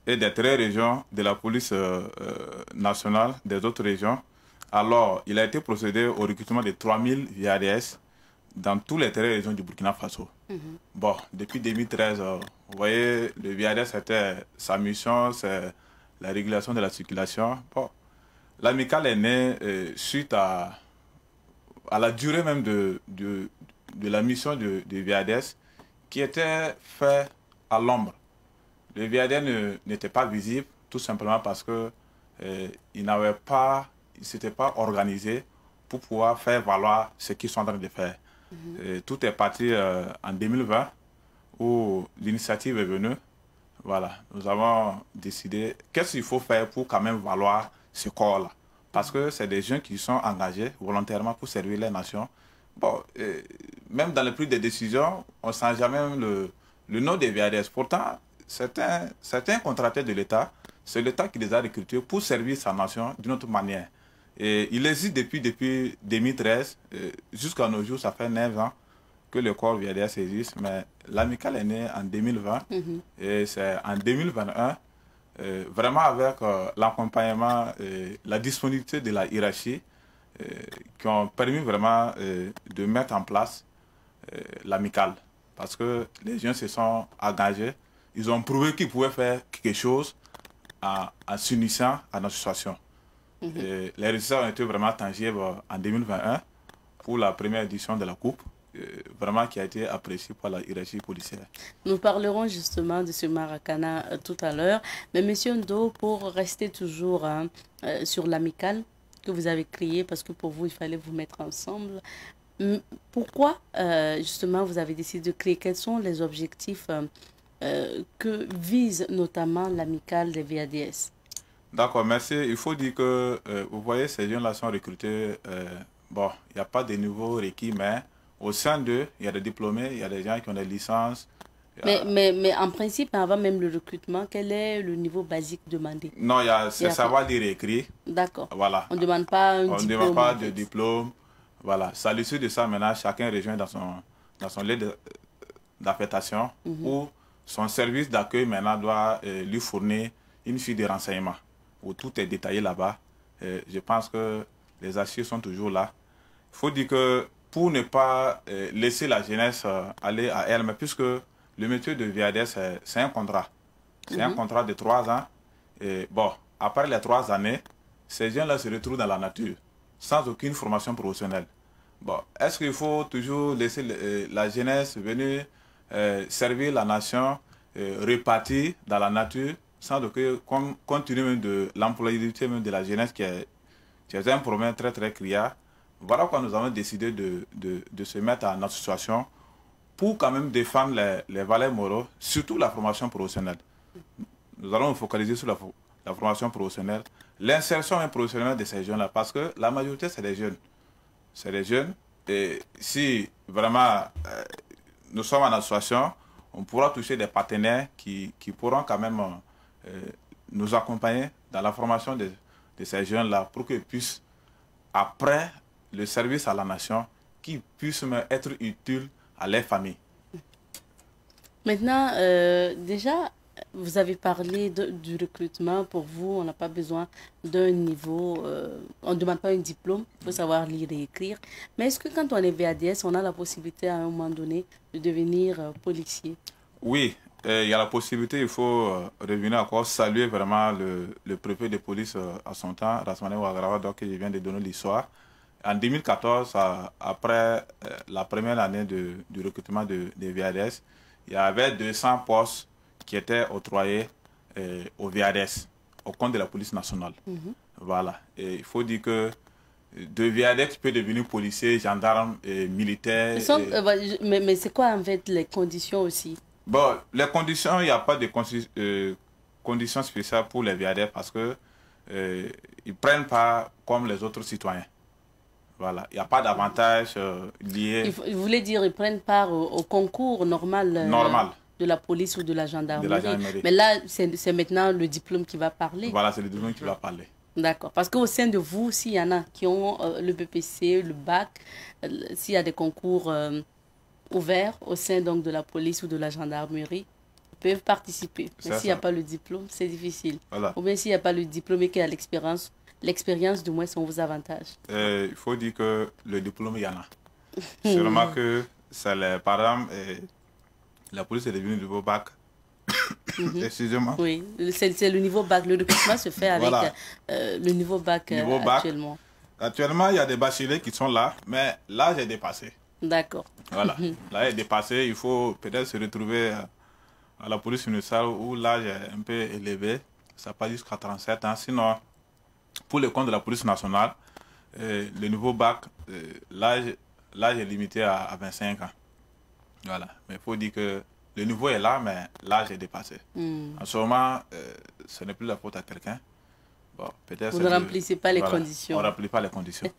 et des 13 régions de la police nationale des autres régions. Alors, il a été procédé au recrutement de 3000 VADS dans tous les 13 régions du Burkina Faso. Bon, depuis 2013, vous voyez, le VADS, sa mission, c'est la régulation de la circulation. Bon, l'amicale est née suite à la durée même de la mission de VADS qui était faite à l'ombre. Le VADS n'était pas visible tout simplement parce que il ne s'était pas organisé pour pouvoir faire valoir ce qu'ils sont en train de faire. Tout est parti en 2020 où l'initiative est venue. Voilà, nous avons décidé qu'est-ce qu'il faut faire pour quand même valoir ce corps-là. Parce que c'est des gens qui sont engagés volontairement pour servir les nations. Bon, même dans les prises de décision, on ne sent jamais le nom des VADS. Pourtant, certains contractés de l'État, c'est l'État qui les a recrutés pour servir sa nation d'une autre manière. Et il existe depuis 2013, jusqu'à nos jours, ça fait 9 ans que le corps VADS existe, mais l'amicale est née en 2020 et c'est en 2021, vraiment avec l'accompagnement et la disponibilité de la hiérarchie qui ont permis vraiment de mettre en place l'amicale. Parce que les gens se sont engagés, ils ont prouvé qu'ils pouvaient faire quelque chose en s'unissant à notre association. Les résultats ont été vraiment tangibles en 2021 pour la première édition de la Coupe, vraiment qui a été appréciée par la hiérarchie policière. Nous parlerons justement de ce Maracana tout à l'heure. Mais Monsieur Ndo, pour rester toujours sur l'amicale que vous avez créée, parce que pour vous, il fallait vous mettre ensemble, pourquoi justement vous avez décidé de créer? Quels sont les objectifs que vise notamment l'amicale des VADS? D'accord, merci. Il faut dire que, vous voyez, ces jeunes-là sont recrutés. Bon, il n'y a pas de nouveaux requis, mais au sein d'eux, il y a des diplômés, il y a des gens qui ont des licences. Mais en principe, avant même le recrutement, quel est le niveau basique demandé? Non, c'est savoir lire et écrire. D'accord. Voilà. On ne demande pas un diplôme. On ne demande pas de diplôme. Voilà. C'est à l'issue de ça, maintenant, chacun rejoint dans son lieu d'affectation où son service d'accueil maintenant doit lui fournir une fiche de renseignement où tout est détaillé là-bas. Je pense que les archives sont toujours là. Il faut dire que pour ne pas laisser la jeunesse aller à elle, mais puisque le métier de VADS, c'est un contrat. C'est un contrat de 3 ans. Et bon, après les 3 années, ces jeunes-là se retrouvent dans la nature, sans aucune formation professionnelle. Bon, est-ce qu'il faut toujours laisser la jeunesse venir servir la nation, repartir dans la nature, sans aucun, compte tenu même de l'employabilité même de la jeunesse qui est un problème très très criard. Voilà pourquoi nous avons décidé de se mettre en association pour quand même défendre les valeurs moraux, surtout la formation professionnelle. Nous allons nous focaliser sur la formation professionnelle, l'insertion professionnelle de ces jeunes-là, parce que la majorité, c'est des jeunes. C'est des jeunes, et si vraiment nous sommes en association, on pourra toucher des partenaires qui pourront quand même nous accompagner dans la formation de ces jeunes-là pour qu'ils puissent, après le service à la nation, qu'ils puissent être utiles à leurs familles. Maintenant, déjà, vous avez parlé du recrutement. Pour vous, on n'a pas besoin d'un niveau, on ne demande pas un diplôme, il faut savoir lire et écrire. Mais est-ce que quand on est VADS, on a la possibilité à un moment donné de devenir policier? Oui, il y a la possibilité, il faut revenir encore saluer vraiment le préfet de police à son temps, Rasmane Ouagrava, donc je viens de donner l'histoire. En 2014, après la première année du recrutement des VADS, il y avait 200 postes qui étaient octroyés au VADS, au compte de la police nationale. Voilà. Et il faut dire que de VADS peut devenir policier, gendarme et militaire. Mais c'est quoi en fait les conditions aussi? Bon, les conditions, il n'y a pas de conditions spéciales pour les VADS parce que ils ne prennent pas comme les autres citoyens. Voilà, il n'y a pas d'avantage lié. Vous voulez dire qu'ils prennent part au concours normal de la police ou de la gendarmerie. Mais là, c'est maintenant le diplôme qui va parler. Voilà, c'est le diplôme qui va parler. D'accord. Parce qu'au sein de vous, s'il y en a qui ont le BPC, le bac, s'il y a des concours ouverts au sein donc, de la police ou de la gendarmerie, ils peuvent participer. Mais s'il n'y a pas le diplôme, c'est difficile. Voilà. Ou bien s'il n'y a pas le diplôme et qu'il y a l'expérience, du moins, sont vos avantages. Il faut dire que le diplôme, il y en a. Seulement que, par exemple, la police est devenue le niveau bac. Excusez-moi. Oui, c'est le niveau bac. Le recrutement se fait avec voilà. Le niveau bac actuellement. Actuellement, il y a des bacheliers qui sont là, mais l'âge est dépassé. D'accord. Voilà, l'âge est dépassé. Il faut peut-être se retrouver à la police municipale où l'âge est un peu élevé. Ça passe jusqu'à 37 ans. Sinon, pour le compte de la police nationale, le niveau bac, l'âge est limité à 25 ans. Voilà, mais il faut dire que le niveau est là, mais l'âge est dépassé. En ce moment, ce n'est plus la faute à quelqu'un. Bon, vous ne remplissez pas les conditions. On ne remplit pas les conditions.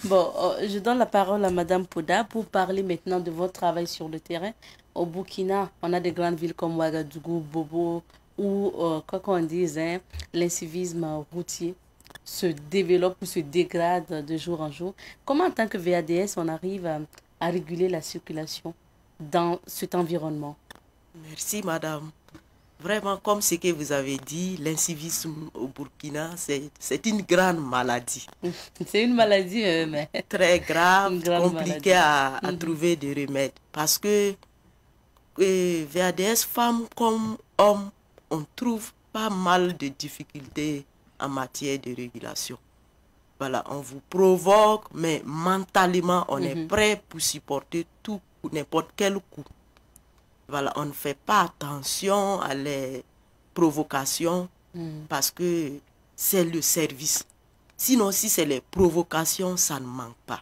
Bon, je donne la parole à Madame Poda pour parler maintenant de votre travail sur le terrain. Au Burkina, on a des grandes villes comme Ouagadougou, Bobo, où, quoi qu'on dise, hein, l'incivisme routier se développe ou se dégrade de jour en jour. Comment, en tant que VADS, on arrive à réguler la circulation dans cet environnement? Merci, madame. Vraiment, comme ce que vous avez dit, l'incivisme au Burkina, c'est une grande maladie. C'est une maladie, mais... Très grave, compliquée à trouver des remèdes. Parce que VADS, femmes comme hommes, on trouve pas mal de difficultés en matière de régulation. Voilà, on vous provoque, mais mentalement, on est prêt pour supporter tout, n'importe quel coup. Voilà, on ne fait pas attention à les provocations parce que c'est le service. Sinon, si c'est les provocations, ça ne manque pas.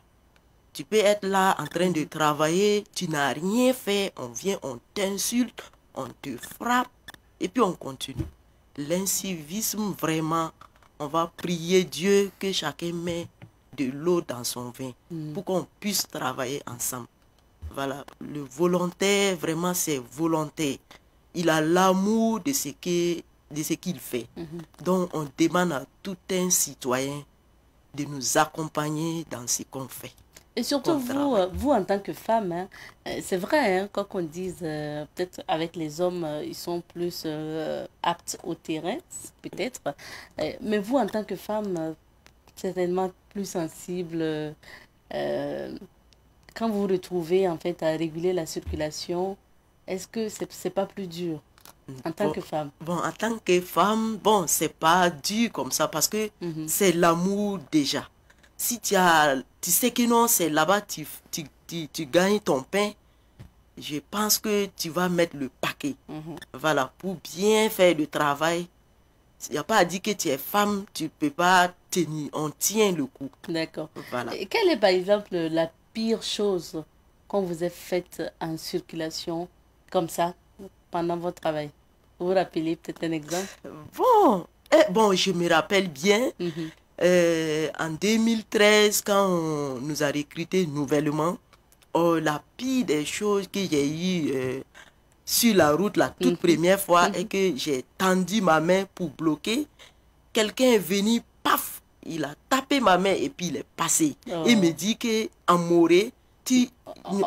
Tu peux être là en train de travailler, tu n'as rien fait, on vient, on t'insulte, on te frappe et puis on continue. L'incivisme, vraiment, on va prier Dieu que chacun met de l'eau dans son vin pour qu'on puisse travailler ensemble. Voilà, le volontaire, vraiment, c'est volontaire. Il a l'amour de ce qu'il fait. Donc, on demande à tout un citoyen de nous accompagner dans ce qu'on fait. Et surtout, vous, en tant que femme, hein, c'est vrai, hein, quoi qu'on dise, peut-être avec les hommes, ils sont plus aptes au terrain, peut-être. Mais vous, en tant que femme, certainement plus sensible, quand vous vous retrouvez en fait à réguler la circulation, est-ce que c'est pas plus dur en tant que femme? Bon, en tant que femme, bon, c'est pas dur comme ça parce que c'est l'amour déjà. Si tu sais que non, c'est là-bas tu gagnes ton pain, je pense que tu vas mettre le paquet. Voilà, pour bien faire le travail. Il n'y a pas à dire que tu es femme, tu ne peux pas tenir, on tient le coup. D'accord. Voilà. Et quelle est par exemple la pire chose qu'on vous ait faite en circulation comme ça pendant votre travail? Vous vous rappelez peut-être un exemple? Bon, je me rappelle bien, en 2013, quand on nous a recrutés nouvellement, la pire des choses que j'ai eu sur la route la toute première fois et que j'ai tendu ma main pour bloquer, quelqu'un est venu, paf, il a tapé ma main et puis il est passé. Il me dit que en Morée, il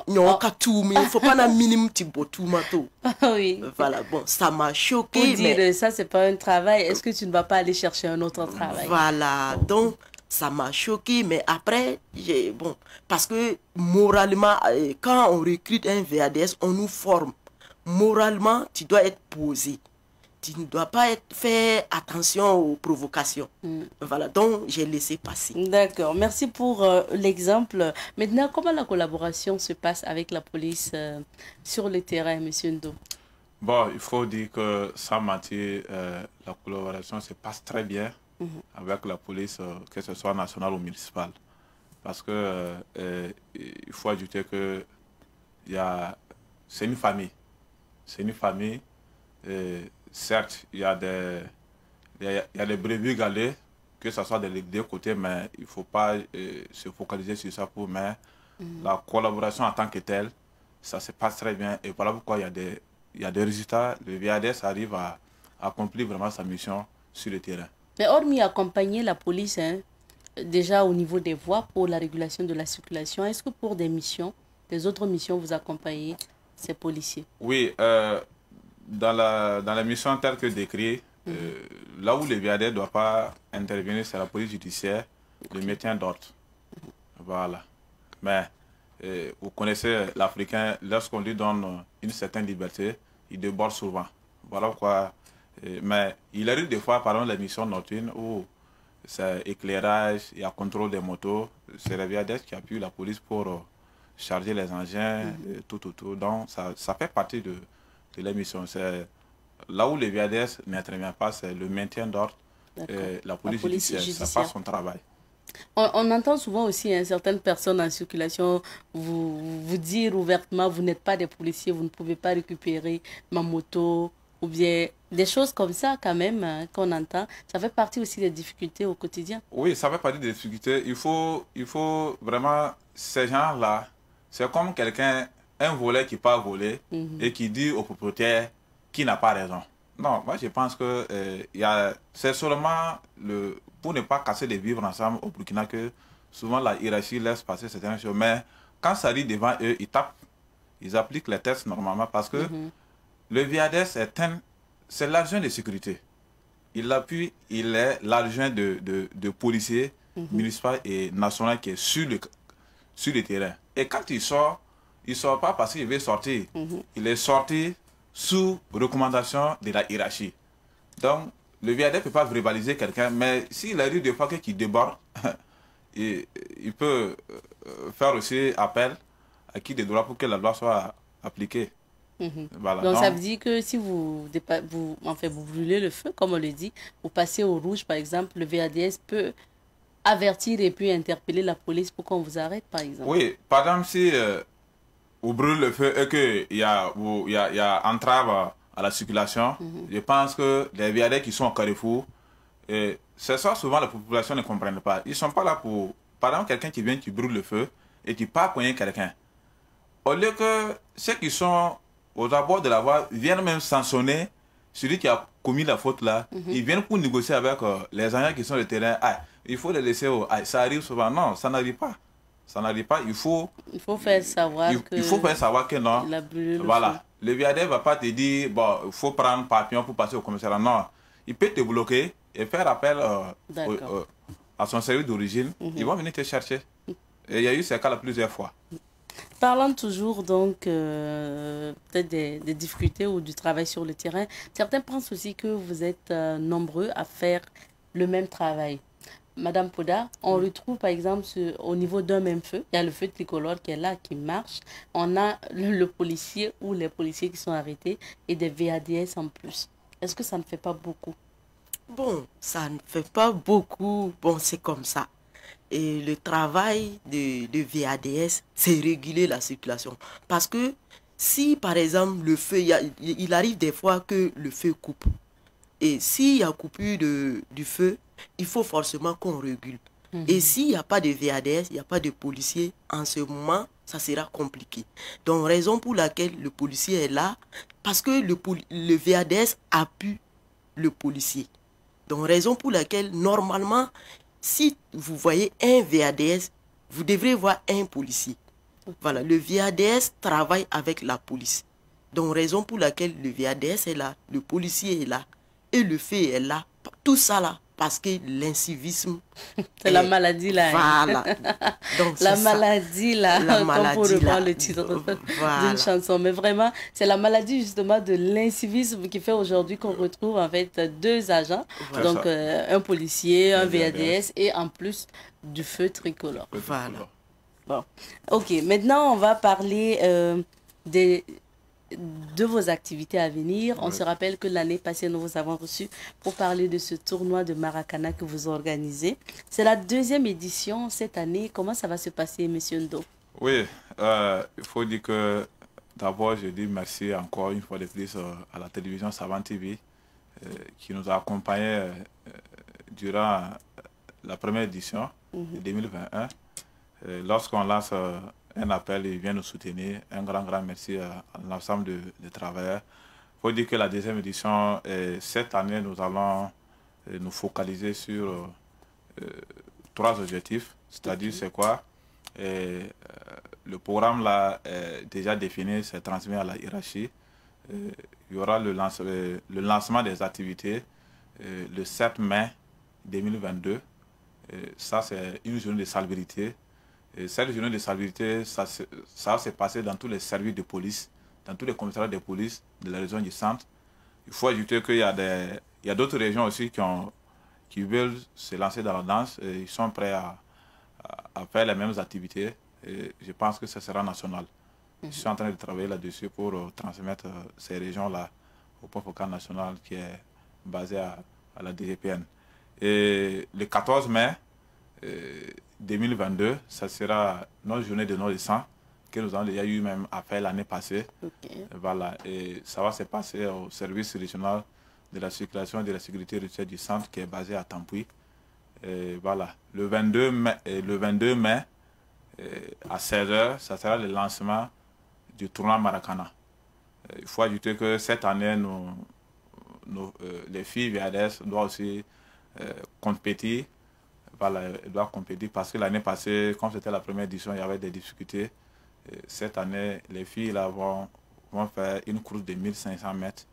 ne faut pas un minimum de Oui. Voilà, bon, ça m'a choqué. Pour dire ça, c'est pas un travail. Est-ce que tu ne vas pas aller chercher un autre travail? Voilà, donc ça m'a choqué, mais après, bon, parce que moralement, quand on recrute un VADS, on nous forme. Moralement, tu dois être posé. Tu ne dois pas faire attention aux provocations. Voilà, donc j'ai laissé passer. D'accord, merci pour l'exemple. Maintenant, comment la collaboration se passe avec la police sur le terrain, M. Ndo? Bon, il faut dire que sans mentir, la collaboration se passe très bien avec la police, que ce soit nationale ou municipale. Parce que il faut ajouter que c'est une famille. C'est une famille. Certes, il y a des brebis galées, que ce soit des deux côtés, mais il ne faut pas se focaliser sur ça pour. Mais la collaboration en tant que telle, ça se passe très bien. Et voilà pourquoi il y a des résultats. Le VADS arrive à accomplir vraiment sa mission sur le terrain. Mais hormis accompagner la police, hein, déjà au niveau des voies pour la régulation de la circulation, est-ce que pour des missions, des autres missions, vous accompagnez ces policiers? Oui, dans la mission telle que décrite, là où le VADS ne doit pas intervenir, c'est la police judiciaire, le maintien d'ordre. Voilà. Mais vous connaissez l'Africain, lorsqu'on lui donne une certaine liberté, il déborde souvent. Voilà pourquoi. Mais il arrive des fois, par exemple, les missions nocturnes où c'est éclairage, il y a contrôle des motos. C'est le VADS qui appuie la police pour charger les engins, tout. Donc, ça fait partie de la mission. Là où le VADS n'intervient pas, c'est le maintien d'ordre. La police judiciaire, ça passe son travail. On entend souvent aussi certaines personnes en circulation vous dire ouvertement, vous n'êtes pas des policiers, vous ne pouvez pas récupérer ma moto, ou bien des choses comme ça quand même qu'on entend. Ça fait partie aussi des difficultés au quotidien. Oui, ça fait partie des difficultés. Il faut vraiment, ces gens-là, c'est comme quelqu'un, un voleur qui part voler et qui dit au propriétaire qui n'a pas raison. Non, moi je pense que c'est seulement pour ne pas casser les vivres ensemble au Burkina que souvent la hiérarchie laisse passer certaines choses. Mais quand ça arrive devant eux, ils tapent, ils appliquent les tests normalement parce que le VADS c'est l'argent de sécurité. Il est l'argent de policiers municipaux et nationaux qui est sur le terrain. Et quand il sort pas parce qu'il veut sortir. Il est sorti sous recommandation de la hiérarchie. Donc, le VADS ne peut pas verbaliser quelqu'un, mais s'il arrive des fois qu'il déborde, il peut faire aussi appel à qui de droit pour que la loi soit appliquée. Voilà. Donc, ça veut dire que si vous brûlez le feu, comme on le dit, vous passez au rouge, par exemple, le VADS peut avertir et puis interpeller la police pour qu'on vous arrête, par exemple. Oui, par exemple, si vous brûlez le feu et qu'il y a entrave à la circulation, je pense que les VADS qui sont au carrefour, c'est ça souvent la population ne comprenne pas. Ils ne sont pas là pour, par exemple, quelqu'un qui vient, qui brûle le feu et qui part cogner quelqu'un. Au lieu que ceux qui sont aux abords de la voie viennent même sanctionner celui qui a commis la faute là, ils viennent pour négocier avec les agents qui sont sur le terrain. Ah, il faut les laisser. Ça arrive souvent. Non, ça n'arrive pas. Ça n'arrive pas. Il faut faire savoir que non. Voilà. Le VADS ne va pas te dire, bon, il faut prendre papillon pour passer au commissariat. Non. Il peut te bloquer et faire appel à son service d'origine. Ils vont venir te chercher. Et il y a eu ces cas-là plusieurs fois. Parlant toujours donc peut-être des difficultés ou du travail sur le terrain, certains pensent aussi que vous êtes nombreux à faire le même travail. Madame Poda, on retrouve par exemple au niveau d'un même feu, il y a le feu tricolore qui est là, qui marche. On a le policier ou les policiers qui sont arrêtés et des VADS en plus. Est-ce que ça ne fait pas beaucoup? Bon, ça ne fait pas beaucoup. Bon, c'est comme ça. Et le travail de VADS, c'est réguler la circulation. Parce que si, par exemple, le feu, il arrive des fois que le feu coupe. Et s'il y a coupure du feu, il faut forcément qu'on régule. Et s'il n'y a pas de VADS, il n'y a pas de policier, en ce moment, ça sera compliqué. Donc, raison pour laquelle le policier est là, parce que le VADS appuie le policier. Donc, raison pour laquelle, normalement, si vous voyez un VADS, vous devrez voir un policier. Voilà, le VADS travaille avec la police. Donc, raison pour laquelle le VADS est là, le policier est là, et le fait est là. Tout ça là, parce que l'incivisme... C'est la maladie là. Voilà. Donc, la maladie là, la comme maladie, pour reprendre là. le titre Voilà. d'une chanson. Mais vraiment, c'est la maladie justement de l'incivisme qui fait aujourd'hui qu'on retrouve en fait deux agents. Voilà. Donc un policier, un VADS. VADS et en plus du feu tricolore. Voilà. Bon. Ok, maintenant on va parler de vos activités à venir. On se rappelle que l'année passée, nous vous avons reçu pour parler de ce tournoi de Maracana que vous organisez. C'est la deuxième édition cette année. Comment ça va se passer, Monsieur Ndo? Oui, il faut dire que d'abord, je dis merci encore une fois de plus à la télévision Savane TV qui nous a accompagnés durant la première édition de 2021. Lorsqu'on lance un appel, il vient nous soutenir. Un grand merci à l'ensemble des travailleurs. Il faut dire que la deuxième édition, cette année, nous allons nous focaliser sur 3 objectifs. C'est-à-dire, c'est quoi? Le programme là est déjà défini, c'est transmis à la hiérarchie. Il y aura le lancement des activités le 7 mai 2022. Ça, c'est une journée de salubrité. Et cette journée de salubrité, ça va se passer dans tous les services de police, dans tous les commissariats de police de la région du centre. Il faut ajouter qu'il y a d'autres régions aussi qui veulent se lancer dans la danse et ils sont prêts à faire les mêmes activités. Et je pense que ce sera national. Je suis en train de travailler là-dessus pour transmettre ces régions-là au point focal national qui est basé à la DGPN. Et le 14 mai 2022, ça sera notre journée de don de sang que nous avons déjà eu même à faire l'année passée. Voilà, et ça va se passer au service régional de la circulation et de la sécurité routière du centre qui est basé à Tampuy. Et voilà, le 22 mai à 16h, ça sera le lancement du tournoi Maracana. Il faut ajouter que cette année, les filles VADS doivent aussi compétir. Voilà, elles doivent compétir parce que l'année passée, comme c'était la première édition, il y avait des difficultés. Cette année, les filles là, vont faire une course de 1500 mètres.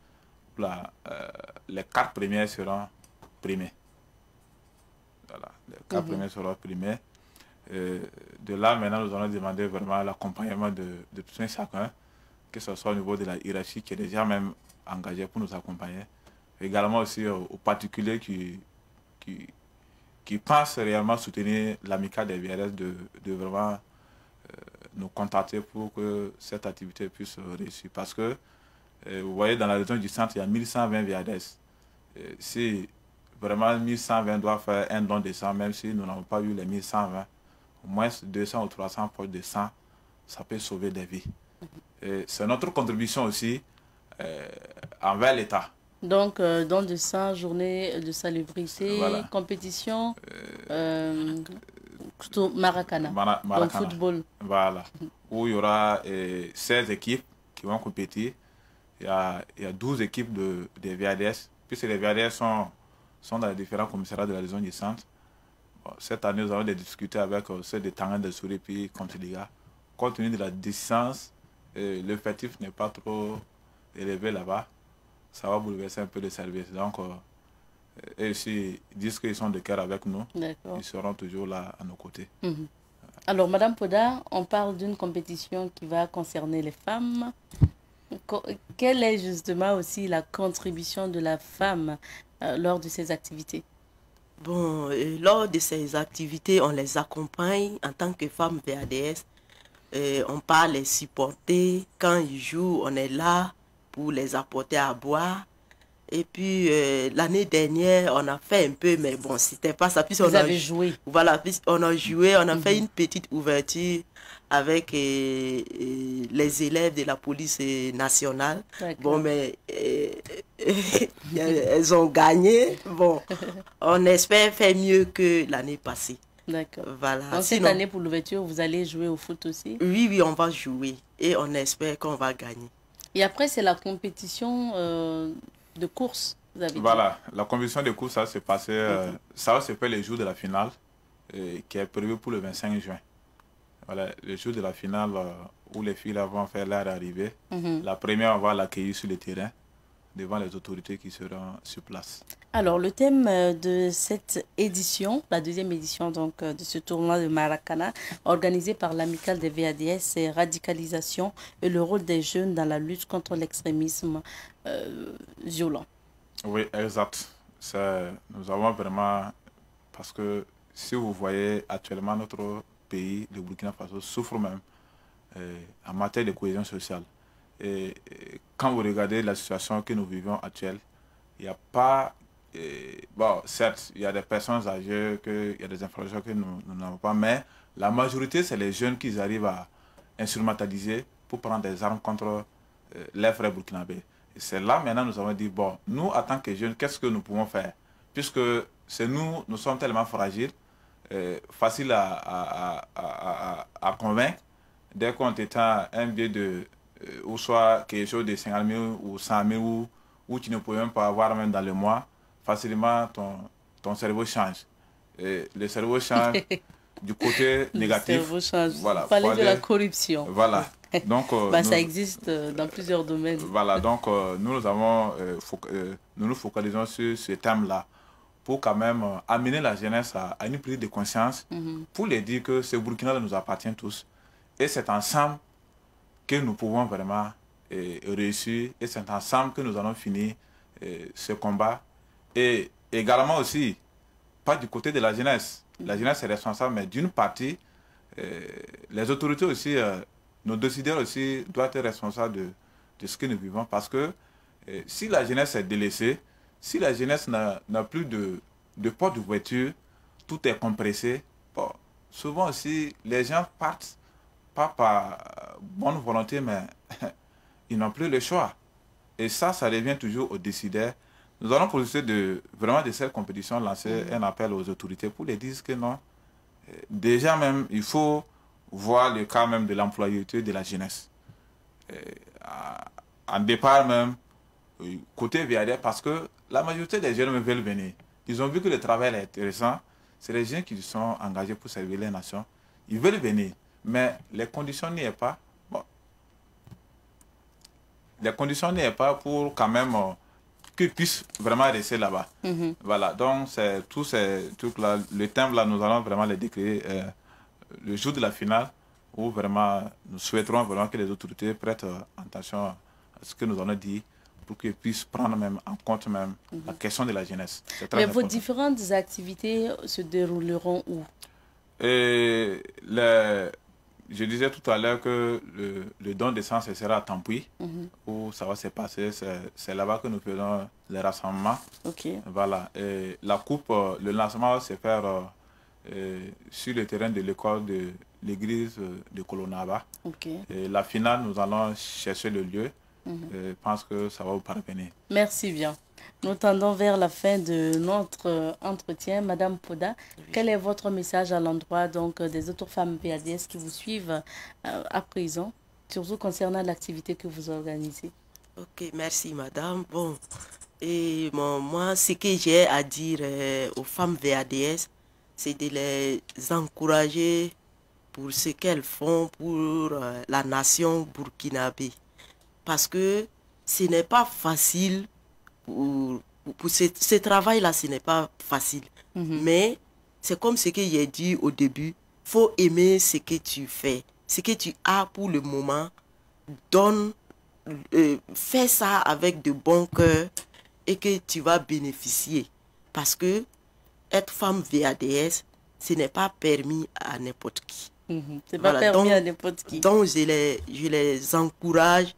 Les 4 premières seront primées. Voilà, les 4 premières seront primées. De là, maintenant, nous allons demander vraiment l'accompagnement de tout un chacun, que ce soit au niveau de la hiérarchie qui est déjà même engagée pour nous accompagner. Également aussi aux particuliers qui pensent réellement soutenir l'amicale des VRS de vraiment nous contacter pour que cette activité puisse réussir. Parce que, vous voyez, dans la région du centre, il y a 1120 VRS. Si vraiment 1120 doivent faire un don de sang, même si nous n'avons pas eu les 1120, au moins 200 ou 300 poches de sang, ça peut sauver des vies. C'est notre contribution aussi envers l'État. Donc, don de sang, journée de salubrité, voilà. Compétition, Maracana, donc football. Voilà, où il y aura 16 équipes qui vont compétir. Il y a 12 équipes de VADS, puisque les VADS sont dans les différents commissariats de la région du centre. Bon, cette année, nous avons des difficultés avec ceux de Tangan de Souris puis Comtiliga. Compte tenu de la distance, l'effectif n'est pas trop élevé là-bas. Ça va bouleverser un peu le service. Donc, eux aussi disent qu'ils sont de cœur avec nous. Ils seront toujours là à nos côtés. Alors, Madame Poda, on parle d'une compétition qui va concerner les femmes. Quelle est justement aussi la contribution de la femme lors de ces activités? Bon, lors de ces activités, on les accompagne en tant que femmes VADS. On part les supporter. Quand ils jouent, on est là pour les apporter à boire. Et puis, l'année dernière, on a fait un peu, mais bon, c'était pas ça. Puis, vous avez joué. Voilà, puis on a joué, on a fait une petite ouverture avec les élèves de la police nationale. Bon, mais elles ont gagné. Bon, on espère faire mieux que l'année passée. D'accord. Voilà. Donc, cette année, pour l'ouverture, vous allez jouer au foot aussi? Oui, oui, on va jouer et on espère qu'on va gagner. Et après, c'est la compétition de course, vous avez dit. Voilà, la compétition de course, ça s'est passé, ça va se faire les jours de la finale, qui est prévu pour le 25 juin. Voilà, le jour de la finale où les filles là, vont faire leur arrivée. La première, on va l'accueillir sur le terrain, devant les autorités qui seront sur place. Alors, le thème de cette édition, la deuxième édition donc, de ce tournoi de Maracana, organisé par l'amicale des VADS, c'est radicalisation et le rôle des jeunes dans la lutte contre l'extrémisme violent. Oui, exact. Nous avons vraiment, parce que si vous voyez actuellement notre pays, le Burkina Faso, souffre même en matière de cohésion sociale. Et quand vous regardez la situation que nous vivons actuelle, il n'y a pas... bon, certes, il y a des personnes âgées, il y a des informations que nous n'avons pas, mais la majorité, c'est les jeunes qui arrivent à instrumentaliser pour prendre des armes contre les frères burkinabés. Et c'est là, maintenant, nous avons dit, bon, nous, en tant que jeunes, qu'est-ce que nous pouvons faire? Puisque c'est nous sommes tellement fragiles, faciles à convaincre, dès qu'on étend un billet de... ou soit quelque chose de 50 000 ou 100 000 ou tu ne peux même pas avoir même dans le mois, facilement ton cerveau change. Et le cerveau change du côté négatif. Le cerveau change. Voilà, Vous parlez de la corruption. Voilà. Donc, ça existe dans plusieurs domaines. Voilà, donc nous nous focalisons sur ce thème-là pour quand même amener la jeunesse à une prise de conscience, pour leur dire que ce Burkina nous appartient tous. Et c'est ensemble que nous pouvons vraiment réussir, et c'est ensemble que nous allons finir ce combat. Et également aussi, pas du côté de la jeunesse. La jeunesse est responsable, mais d'une partie, les autorités aussi, nos décideurs aussi doivent être responsables de ce que nous vivons. Parce que si la jeunesse est délaissée, si la jeunesse n'a plus de porte d'ouverture, tout est compressé. Bon, souvent aussi, les gens partent pas par bonne volonté, mais ils n'ont plus le choix. Et ça revient toujours aux décideurs. Nous allons profiter vraiment de cette compétition, lancer un appel aux autorités pour les dire que non, déjà même, il faut voir le cas même de l'employabilité de la jeunesse. En départ même, côté VAD, parce que la majorité des jeunes veulent venir. Ils ont vu que le travail est intéressant. C'est les gens qui sont engagés pour servir les nations. Ils veulent venir, mais les conditions n'y sont pas. Bon. Les conditions n'y sont pas pour quand même qu'ils puissent vraiment rester là-bas. Voilà, donc c'est tous ces trucs-là, le thème là, nous allons vraiment les décrire le jour de la finale, où vraiment nous souhaiterons vraiment que les autorités prêtent attention à ce que nous allons dire, pour qu'ils puissent prendre même en compte même la question de la jeunesse. Mais vos différentes activités se dérouleront où? Je disais tout à l'heure que le don d'essence sera à Tampuy, où ça va se passer. C'est là-bas que nous faisons les rassemblements. Voilà. Et la coupe, le lancement va se faire sur le terrain de l'école de l'église de Kolonaba. Et la finale, nous allons chercher le lieu. Je pense que ça va vous parvenir. Merci bien. Nous tendons vers la fin de notre entretien. Madame Poda, quel est votre message à l'endroit des autres femmes VADS qui vous suivent à présent, surtout concernant l'activité que vous organisez? Ok, merci madame. Bon, et moi, ce que j'ai à dire aux femmes VADS, c'est de les encourager pour ce qu'elles font pour la nation burkinabé. Parce que ce n'est pas facile, pour ce travail-là, ce n'est pas facile. Mais c'est comme ce que j'ai dit au début, il faut aimer ce que tu fais. Ce que tu as pour le moment, fais ça avec de bon cœur et que tu vas bénéficier. Parce que être femme VADS, ce n'est pas permis à n'importe qui. C'est pas permis à n'importe qui. Donc je les encourage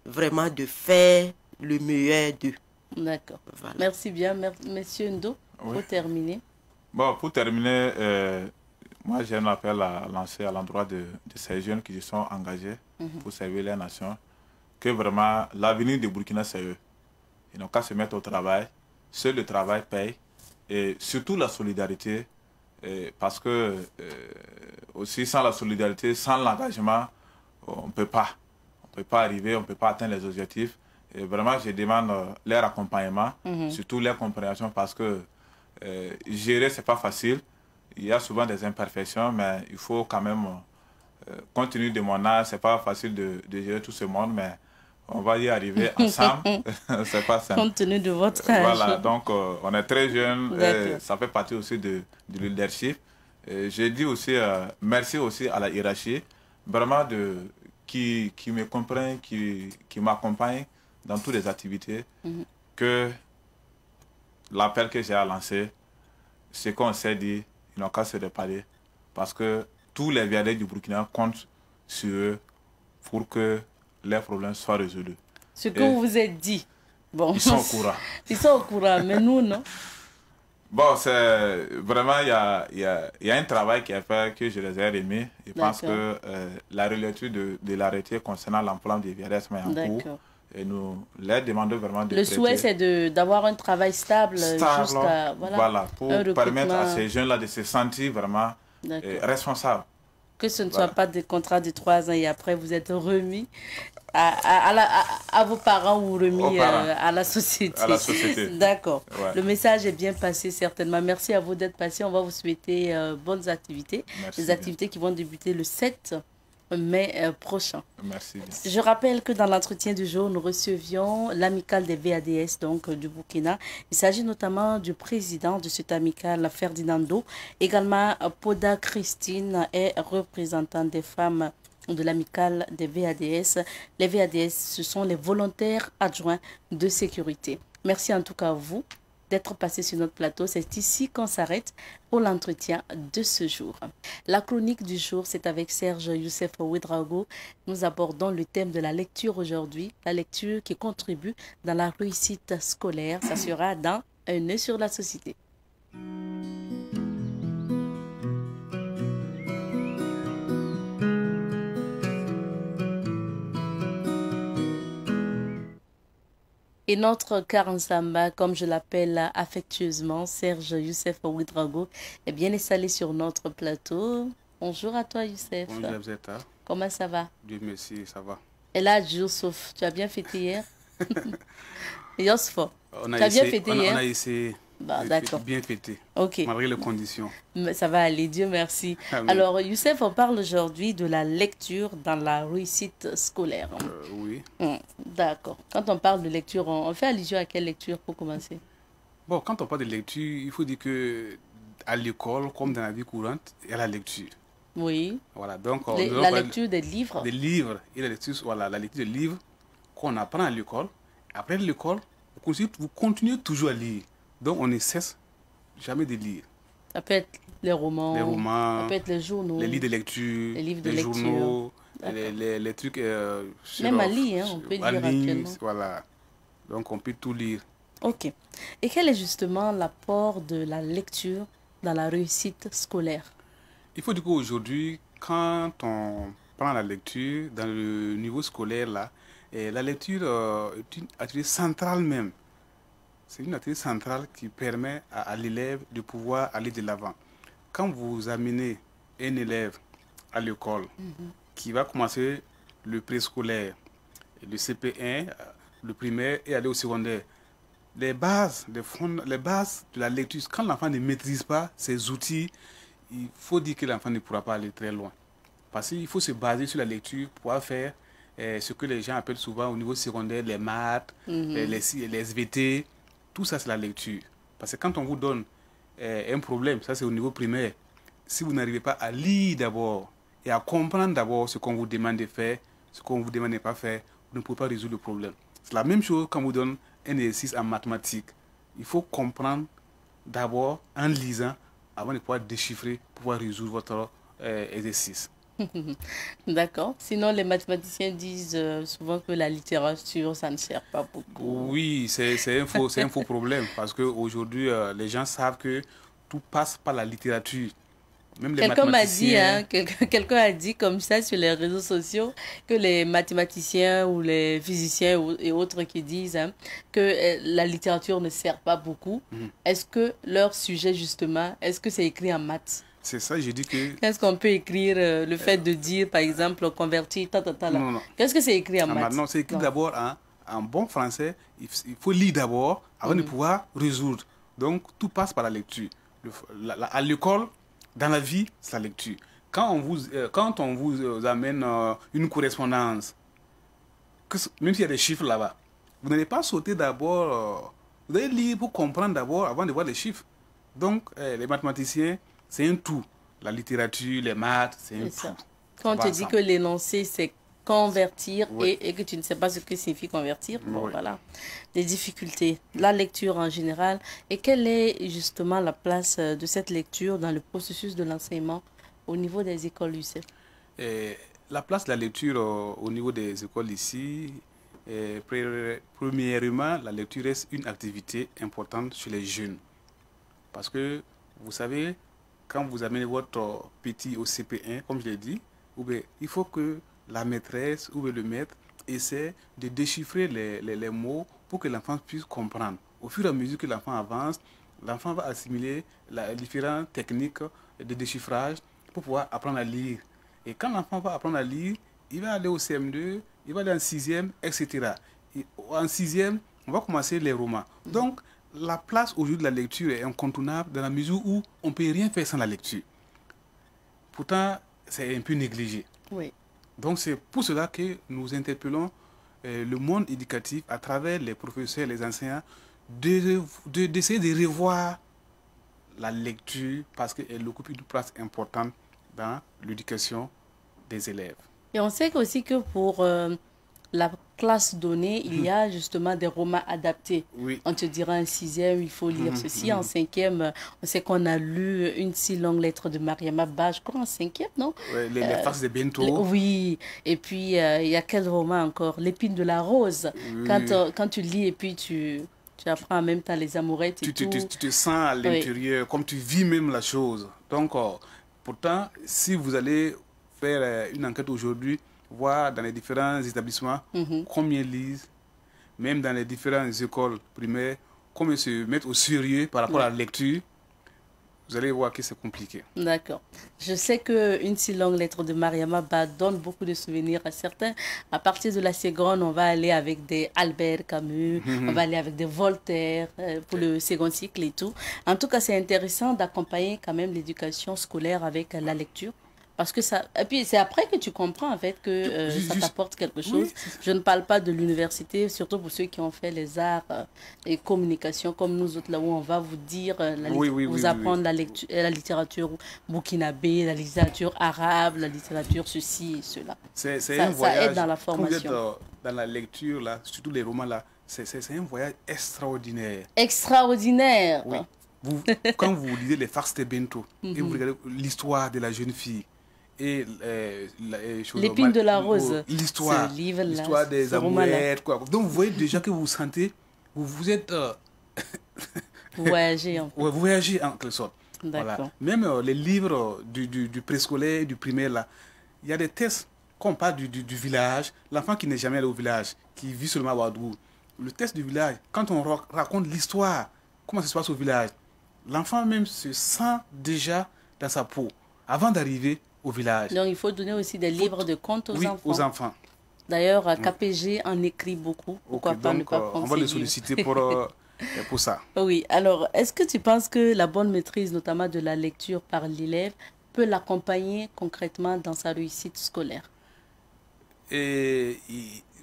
vraiment de faire le meilleur d'eux. D'accord. Voilà. Merci bien. Monsieur Ndo, pour terminer. Bon, pour terminer, moi j'ai un appel à lancer à l'endroit de ces jeunes qui se sont engagés pour servir les nations, que vraiment l'avenir de Burkina, c'est eux. Ils n'ont qu'à se mettre au travail. Seul le travail paye. Et surtout la solidarité parce que aussi sans la solidarité, sans l'engagement, on ne peut pas. On ne peut pas arriver, on ne peut pas atteindre les objectifs. Et vraiment, je demande leur accompagnement, surtout leur compréhension, parce que gérer, ce n'est pas facile. Il y a souvent des imperfections, mais il faut quand même, compte tenu de mon âge, ce n'est pas facile de gérer tout ce monde, mais on va y arriver ensemble. C'est pas simple. Compte tenu de votre âge. Voilà, donc on est très jeunes, et ça fait partie aussi du leadership. Je dis aussi merci aussi à la hiérarchie, vraiment qui me comprend, qui m'accompagne dans toutes les activités, que l'appel que j'ai à lancer, ce qu'on s'est dit, ils n'ont qu'à se reparler, parce que tous les VAD du Burkina comptent sur eux pour que leurs problèmes soient résolus. Ce que vous vous êtes dit. Bon, ils sont au courant. Ils sont au courant, mais nous, non. Bon, c'est vraiment, il y a un travail qui est fait que je les ai remis. Je pense que la relecture de l'arrêté concernant l'emploi des VRS est en cours. Et nous les demandons vraiment de... Le souhait, c'est d'avoir un travail stable jusqu'à... Voilà, pour permettre à ces jeunes-là de se sentir vraiment responsables. Que ce ne soit pas des contrats de 3 ans et après vous êtes remis à vos parents ou remis à la société. À la société. D'accord. Ouais. Le message est bien passé certainement. Merci à vous d'être passé. On va vous souhaiter bonnes activités. Merci des activités qui vont débuter le 7 mai prochain. Merci. Je rappelle que dans l'entretien du jour, nous recevions l'amicale des VADS donc, du Burkina. Il s'agit notamment du président de cette amicale, Ferdinando. Également, Poda Christine est représentante des femmes de l'amicale des VADS. Les VADS, ce sont les volontaires adjoints de sécurité. Merci en tout cas à vous d'être passé sur notre plateau. C'est ici qu'on s'arrête pour l'entretien de ce jour. La chronique du jour, c'est avec Serge Youssef Ouedraogo. Nous abordons le thème de la lecture aujourd'hui. La lecture qui contribue dans la réussite scolaire. Ça sera dans Un œil sur la société. Et notre Karansamba, comme je l'appelle affectueusement, Serge Youssef Ouedraogo, est bien installé sur notre plateau. Bonjour à toi, Youssef. Bonjour, Zeta. Comment ça va? Dieu merci, ça va. Et là, Youssouf, tu as bien fêté hier? Youssouf, tu as bien fêté hier? On a essayé. D'accord. Bien fêté, okay. Malgré les conditions. Ça va aller, Dieu merci. Amen. Alors, Youssef, on parle aujourd'hui de la lecture dans la réussite scolaire. Oui. D'accord. Quand on parle de lecture, on fait allusion à quelle lecture pour commencer? Bon, quand on parle de lecture, il faut dire que à l'école, comme dans la vie courante, il y a la lecture. Oui. Voilà, donc la lecture des livres. Des livres. Et la lecture, voilà, la lecture des livres qu'on apprend à l'école. Après l'école, vous continuez toujours à lire. Donc, on ne cesse jamais de lire. Ça peut être les romans, ça peut être les journaux, les livres de lecture, les livres de les lecture. Journaux, les trucs... même à lire, on peut lire actuellement. Voilà. Donc, on peut tout lire. Ok. Et quel est justement l'apport de la lecture dans la réussite scolaire? Il faut dire qu'aujourd'hui, quand on prend la lecture dans le niveau scolaire, là, la lecture est une activité centrale même. C'est une activité centrale qui permet à l'élève de pouvoir aller de l'avant. Quand vous amenez un élève à l'école qui va commencer le préscolaire, le CP1, le primaire et aller au secondaire, les bases de la lecture, quand l'enfant ne maîtrise pas ces outils, il faut dire que l'enfant ne pourra pas aller très loin. Parce qu'il faut se baser sur la lecture pour pouvoir faire ce que les gens appellent souvent au niveau secondaire les maths, les SVT. Tout ça, c'est la lecture. Parce que quand on vous donne un problème, ça c'est au niveau primaire, si vous n'arrivez pas à lire d'abord et à comprendre d'abord ce qu'on vous demande de faire, ce qu'on vous demande de ne pas faire, vous ne pouvez pas résoudre le problème. C'est la même chose quand on vous donne un exercice en mathématiques. Il faut comprendre d'abord en lisant avant de pouvoir déchiffrer, pouvoir résoudre votre exercice. D'accord. Sinon, les mathématiciens disent souvent que la littérature, ça ne sert pas beaucoup. Oui, c'est un faux problème parce qu'aujourd'hui, les gens savent que tout passe par la littérature. Même les Quelqu'un m'a dit, mathématiciens. hein, quelqu'un a dit comme ça sur les réseaux sociaux que les mathématiciens ou les physiciens et autres qui disent hein, que la littérature ne sert pas beaucoup. Est-ce que leur sujet, justement, est-ce que c'est écrit en maths? C'est ça, j'ai dit que... Qu'est-ce qu'on peut écrire, le fait de dire, par exemple, convertir, là. Non, non. Qu'est-ce que c'est écrit en maths? Non, c'est écrit d'abord en bon français. Il faut lire d'abord avant de pouvoir résoudre. Donc, tout passe par la lecture. À l'école, dans la vie, c'est la lecture. Quand on vous amène une correspondance, même s'il y a des chiffres là-bas, vous n'allez pas sauter d'abord. Vous allez lire pour comprendre d'abord avant de voir les chiffres. Donc, les mathématiciens, c'est un tout. La littérature, les maths, c'est un tout. Quand on te dit que l'énoncé, c'est convertir oui. et que tu ne sais pas ce que signifie convertir, bon, oui. voilà, des difficultés. La lecture en général. Et quelle est justement la place de cette lecture dans le processus de l'enseignement au niveau des écoles lycées? La place de la lecture au niveau des écoles ici, premièrement, la lecture reste une activité importante chez les jeunes. Parce que, vous savez, quand vous amenez votre petit au CP1, comme je l'ai dit, il faut que la maîtresse ou le maître essaie de déchiffrer les mots pour que l'enfant puisse comprendre. Au fur et à mesure que l'enfant avance, l'enfant va assimiler les différentes techniques de déchiffrage pour pouvoir apprendre à lire. Et quand l'enfant va apprendre à lire, il va aller au CM2, il va aller en 6e, etc. Et en 6e, on va commencer les romans. Donc, la place aujourd'hui de la lecture est incontournable dans la mesure où on ne peut rien faire sans la lecture. Pourtant, c'est un peu négligé. Oui. Donc, c'est pour cela que nous interpellons le monde éducatif à travers les professeurs, les enseignants, d'essayer de revoir la lecture parce qu'elle occupe une place importante dans l'éducation des élèves. Et on sait aussi que pour la classe donnée, il y a justement des romans adaptés. Oui. On te dira en 6e, il faut lire ceci. En 5e, on sait qu'on a lu une si longue lettre de Mariama Ba, je crois en 5e, non? Ouais, les farces de Bento. Oui. Et puis, il y a quel roman encore? L'épine de la rose. Oui. Quand tu lis et puis tu apprends en même temps les amourettes et tout. Tu te sens à l'intérieur, comme tu vis même la chose. Donc, pourtant, si vous allez faire une enquête aujourd'hui, voir dans les différents établissements combien ils lisent, même dans les différentes écoles primaires, combien ils se mettent au sérieux par rapport à la lecture, vous allez voir que c'est compliqué. D'accord. Je sais qu'une si longue lettre de Mariama Ba donne beaucoup de souvenirs à certains. À partir de la seconde, on va aller avec des Albert Camus, on va aller avec des Voltaire pour le second cycle et tout. En tout cas, c'est intéressant d'accompagner quand même l'éducation scolaire avec la lecture. Parce que ça... Et puis, c'est après que tu comprends, en fait, que ça t'apporte quelque chose. Oui. Je ne parle pas de l'université, surtout pour ceux qui ont fait les arts et communication, comme nous autres, là où on va vous dire, vous apprendre la littérature burkinabé, la littérature arabe, la littérature ceci et cela. C'est un voyage, ça aide dans la formation. Quand vous êtes dans la lecture, là, surtout les romans, là, c'est un voyage extraordinaire. Extraordinaire. Oui. Quand vous lisez les farces de Bento, et vous regardez l'histoire de la jeune fille, et l'épine de la rose, l'histoire des amourettes, quoi. Donc vous voyez déjà que vous vous sentez, vous êtes vous voyagez vous voyagez en quelque sorte. D'accord. Voilà. Même les livres du préscolaire, du primaire là, il y a des tests qu'on parle du village, l'enfant qui n'est jamais allé au village, qui vit seulement à Ouagadougou. Le test du village, quand on raconte l'histoire, comment ça se passe au village, l'enfant même se sent déjà dans sa peau avant d'arriver au village. Donc il faut donner aussi des livres de contes aux enfants. Aux enfants. D'ailleurs, KPG en écrit beaucoup. Pourquoi pas ne pas prendre on va le solliciter pour ça. Oui. Alors, est-ce que tu penses que la bonne maîtrise, notamment de la lecture par l'élève, peut l'accompagner concrètement dans sa réussite scolaire? Et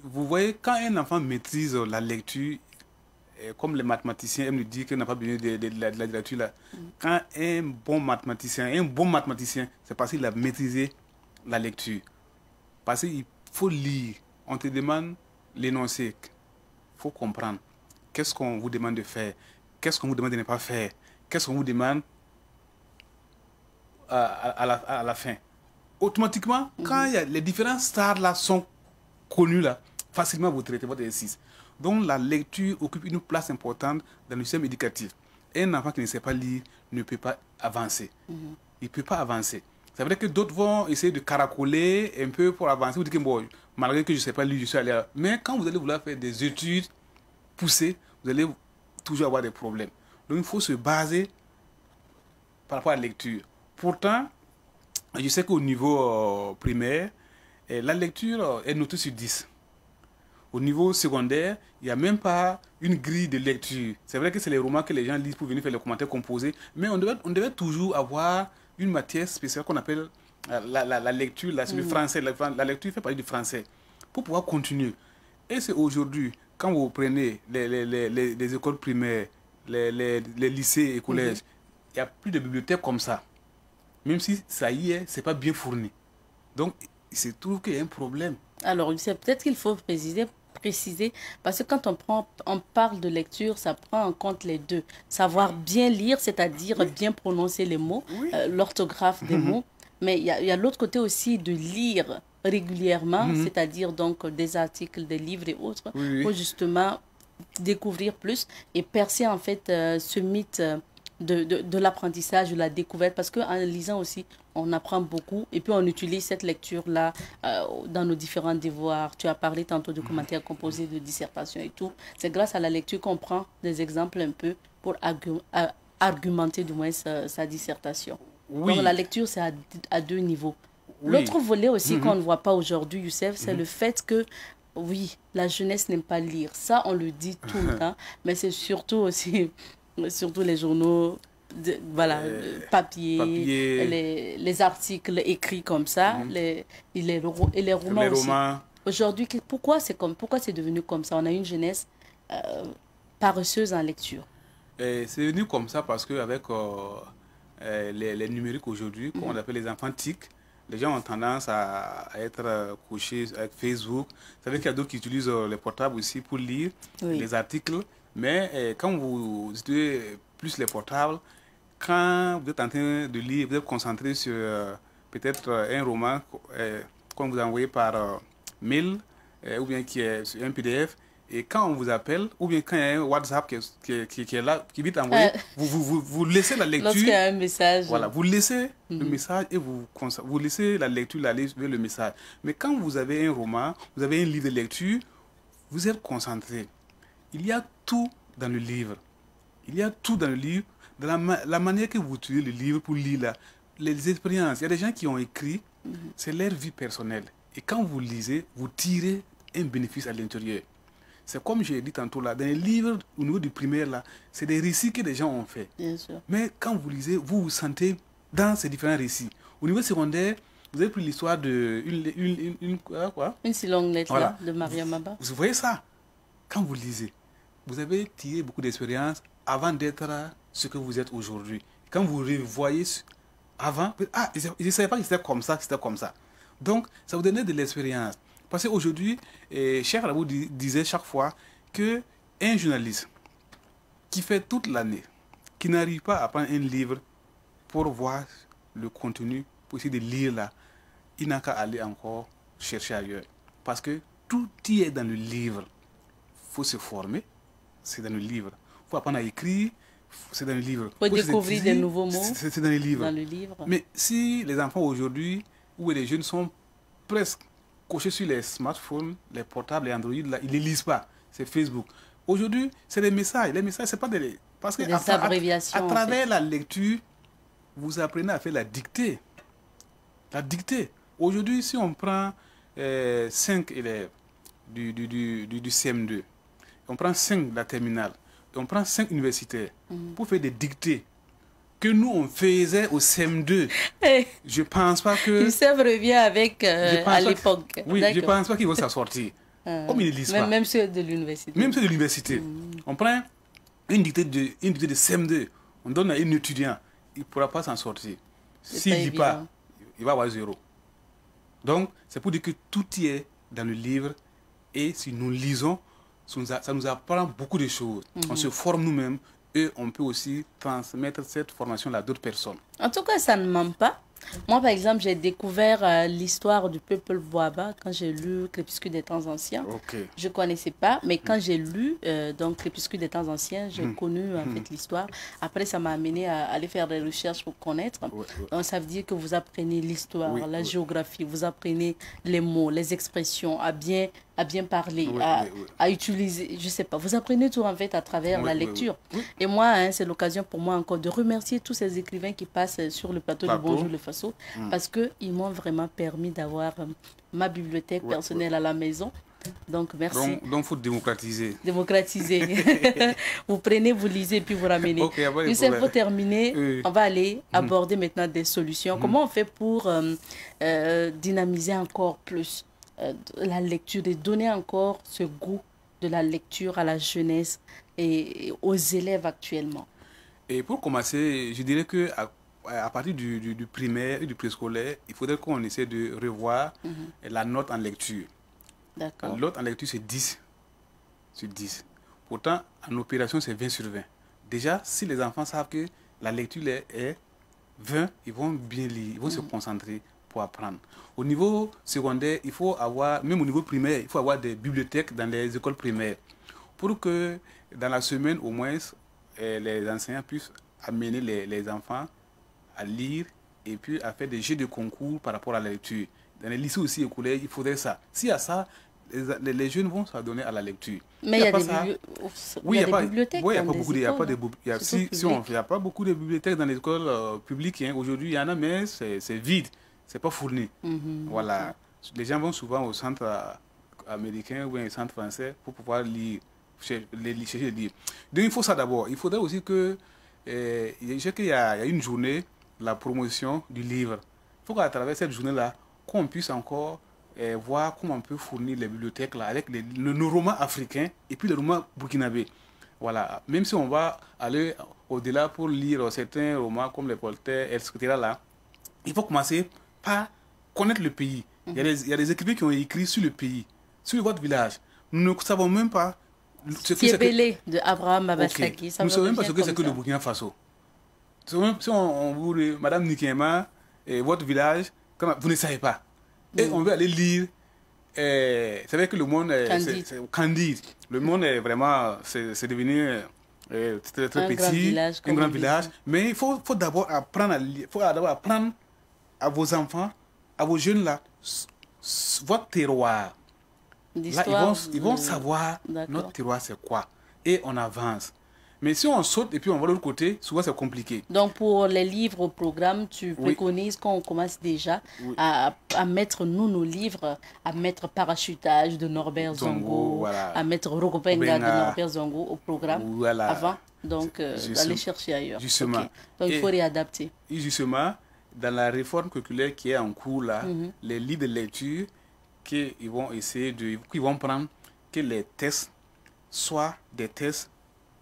vous voyez, quand un enfant maîtrise la lecture, comme les mathématiciens aiment nous dire qu'il n'a pas besoin de la littérature là. Quand un bon mathématicien, c'est parce qu'il a maîtrisé la lecture. Parce qu'il faut lire. On te demande l'énoncé. Il faut comprendre. Qu'est-ce qu'on vous demande de faire? Qu'est-ce qu'on vous demande de ne pas faire? Qu'est-ce qu'on vous demande à la fin? Automatiquement, quand il y a les différents stars là sont connus là, facilement vous traitez votre exercice. Donc la lecture occupe une place importante dans le système éducatif. un enfant qui ne sait pas lire ne peut pas avancer. Il ne peut pas avancer. C'est vrai que d'autres vont essayer de caracoler un peu pour avancer. Vous dites que bon, malgré que je ne sais pas lire, je suis allé là. Mais quand vous allez vouloir faire des études poussées, vous allez toujours avoir des problèmes. Donc il faut se baser par rapport à la lecture. Pourtant, je sais qu'au niveau primaire, la lecture est notée sur 10. Au niveau secondaire, il n'y a même pas une grille de lecture. C'est vrai que c'est les romans que les gens lisent pour venir faire les commentaires composés, mais on devait toujours avoir une matière spéciale qu'on appelle la lecture, le français. La lecture fait partie du français pour pouvoir continuer. Et c'est aujourd'hui, quand vous prenez les écoles primaires, les lycées et collèges, il n'y a plus de bibliothèques comme ça. Même si ça y est, ce n'est pas bien fourni. Donc, il se trouve qu'il y a un problème. Alors, c'est peut-être qu'il faut préciser, parce que quand on parle de lecture, ça prend en compte les deux. Savoir bien lire, c'est-à-dire bien prononcer les mots, l'orthographe des mots. Mais il y a l'autre côté aussi de lire régulièrement, c'est-à-dire donc des articles, des livres et autres, pour justement découvrir plus et percer en fait ce mythe de l'apprentissage, de la découverte, parce qu'en lisant aussi, on apprend beaucoup et puis on utilise cette lecture-là dans nos différents devoirs. Tu as parlé tantôt de commentaires composés, de dissertation et tout. C'est grâce à la lecture qu'on prend des exemples un peu pour argumenter du moins sa dissertation. Donc la lecture, c'est à deux niveaux. L'autre volet aussi qu'on ne voit pas aujourd'hui, Youssef, c'est le fait que oui, la jeunesse n'aime pas lire. Ça, on le dit tout le temps, mais c'est surtout aussi... Surtout les journaux, papier. Les articles écrits comme ça, et les romans aussi. Aujourd'hui, pourquoi c'est devenu comme ça? On a une jeunesse paresseuse en lecture. C'est devenu comme ça parce qu'avec les numériques aujourd'hui, qu'on appelle les enfants TIC, les gens ont tendance à être couchés avec Facebook. Vous savez qu'il y a d'autres qui utilisent les portables aussi pour lire les articles. Mais quand vous utilisez plus les portables, quand vous êtes en train de lire, vous êtes concentré sur peut-être un roman qu'on vous a envoyé par mail ou bien qui est sur un PDF, et quand on vous appelle, ou bien quand il y a un WhatsApp qui est là, qui vite envoyé, vous laissez la lecture. Lorsqu'il y a un message. Voilà, vous laissez le message et vous laissez la lecture aller vers le message. Mais quand vous avez un roman, vous avez un livre de lecture, vous êtes concentré. Il y a tout dans le livre. Il y a tout dans le livre, dans la manière que vous utilisez le livre pour lire les expériences. Il y a des gens qui ont écrit, c'est leur vie personnelle. Et quand vous lisez, vous tirez un bénéfice à l'intérieur. C'est comme j'ai dit tantôt là, dans les livres au niveau du primaire là, c'est des récits que des gens ont fait. Bien sûr. Mais quand vous lisez, vous vous sentez dans ces différents récits. Au niveau secondaire, vous avez pris l'histoire de une si longue lettre là, de Maria Maba. Vous voyez ça? Quand vous lisez, vous avez tiré beaucoup d'expérience avant d'être ce que vous êtes aujourd'hui. Quand vous revoyez avant, je ne savais pas que c'était comme ça, Donc, ça vous donnait de l'expérience. Parce qu'aujourd'hui, Cheikh Rabou disait chaque fois qu'un journaliste qui fait toute l'année, qui n'arrive pas à prendre un livre pour voir le contenu, pour essayer de lire là, il n'a qu'à aller encore chercher ailleurs. Parce que tout y est dans le livre. Il faut se former, c'est dans le livre. Il faut apprendre à écrire, c'est dans le livre. Il faut découvrir des nouveaux mots. C'est dans le livre. Mais si les enfants aujourd'hui, ou les jeunes sont presque cochés sur les smartphones, les portables, les Android, là, ils ne les lisent pas. C'est Facebook. Aujourd'hui, c'est des messages. Les messages, ce n'est pas des... Parce que abréviations, à travers la lecture, vous apprenez à faire la dictée. La dictée. Aujourd'hui, si on prend 5 élèves du CM2, on prend 5 de la terminale, et on prend 5 universitaires pour faire des dictées que nous, on faisait au CM2. Je ne pense pas que... Ça revient avec à l'époque. Oui, je ne pense pas qu'ils vont s'en sortir. Comme ils ne lisent pas. Même ceux de l'université. Même ceux de l'université. On prend une dictée de CM2, on donne à un étudiant, il ne pourra pas s'en sortir. S'il ne lit pas, il va avoir 0. Donc, c'est pour dire que tout y est dans le livre, et si nous lisons, ça nous apprend beaucoup de choses. On se forme nous-mêmes, et on peut aussi transmettre cette formation-là à d'autres personnes. En tout cas, ça ne ment pas. Moi, par exemple, j'ai découvert l'histoire du peuple Boaba quand j'ai lu Crépuscule des temps anciens. Ok. Je ne connaissais pas, mais quand j'ai lu donc Crépuscule des temps anciens, j'ai connu en fait l'histoire. Après, ça m'a amené à aller faire des recherches pour connaître. Donc, ça veut dire que vous apprenez l'histoire, la géographie, vous apprenez les mots, les expressions, à bien parler, à utiliser, je sais pas. Vous apprenez tout en fait à travers la lecture. Et moi, hein, c'est l'occasion pour moi encore de remercier tous ces écrivains qui passent sur le plateau de Bonjour le Faso parce qu'ils m'ont vraiment permis d'avoir ma bibliothèque personnelle à la maison. Donc, merci. Donc, il faut démocratiser. Démocratiser. Vous prenez, vous lisez, puis vous ramenez. Youssef, pour terminer, on va aller aborder maintenant des solutions. Comment on fait pour dynamiser encore plus la lecture et donner encore ce goût de la lecture à la jeunesse et aux élèves actuellement? Et pour commencer, je dirais que à partir du primaire et du préscolaire, il faudrait qu'on essaie de revoir la note en lecture. D'accord. La note en lecture, c'est 10 sur 10. Pourtant, en opération, c'est 20 sur 20. Déjà, si les enfants savent que la lecture est 20, ils vont bien lire, ils vont se concentrer pour apprendre. Au niveau secondaire, il faut avoir, même au niveau primaire, il faut avoir des bibliothèques dans les écoles primaires pour que dans la semaine, au moins, les enseignants puissent amener les enfants à lire et puis à faire des jeux de concours par rapport à la lecture. Dans les lycées aussi et collèges, il faudrait ça. S'il y a ça, les jeunes vont s'adonner à la lecture. Mais il y a des bibliothèques. Oui, il n'y a pas beaucoup il y a pas beaucoup de bibliothèques dans les écoles publiques. Hein. Aujourd'hui, il y en a, mais c'est vide. Ce n'est pas fourni. Voilà. Les gens vont souvent au centre américain ou au centre français pour pouvoir lire, chercher les livres. Donc, il faut ça d'abord. Il faudrait aussi que, je sais qu'il y a une journée, la promotion du livre. Il faut qu'à travers cette journée-là, qu'on puisse encore voir comment on peut fournir les bibliothèques là, avec nos romans africains et puis les romans burkinabés. Voilà. Même si on va aller au-delà pour lire certains romans comme les Voltaire, etc. là, il faut commencer par connaître le pays. Il y a des écrivains qui ont écrit sur le pays, sur votre village. Nous ne savons même pas ce que c'est de Abraham Babastaki. Nous ne savons même pas ce que c'est que le Burkina Faso. Si on vous dit, Madame Nikema, votre village, vous ne savez pas. Et on veut aller lire. C'est vrai que le monde est candide. Le monde est vraiment, c'est devenu très petit, un grand village. Mais il faut d'abord apprendre à lire. Il faut d'abord apprendre à vos enfants, à vos jeunes là, votre terroir. Là, ils vont savoir notre terroir c'est quoi. Et on avance. Mais si on saute et puis on va de l'autre côté, souvent c'est compliqué. Donc pour les livres au programme, tu préconises qu'on commence déjà à mettre nos livres, à mettre Parachutage de Norbert Zongo, à mettre Rokopenga de Norbert Zongo au programme avant d'aller chercher ailleurs. Justement. Okay. Donc il faut réadapter. Et justement, dans la réforme curriculaire qui est en cours là, les livres de lecture qu'ils vont essayer qu'ils vont prendre, que les tests soient des tests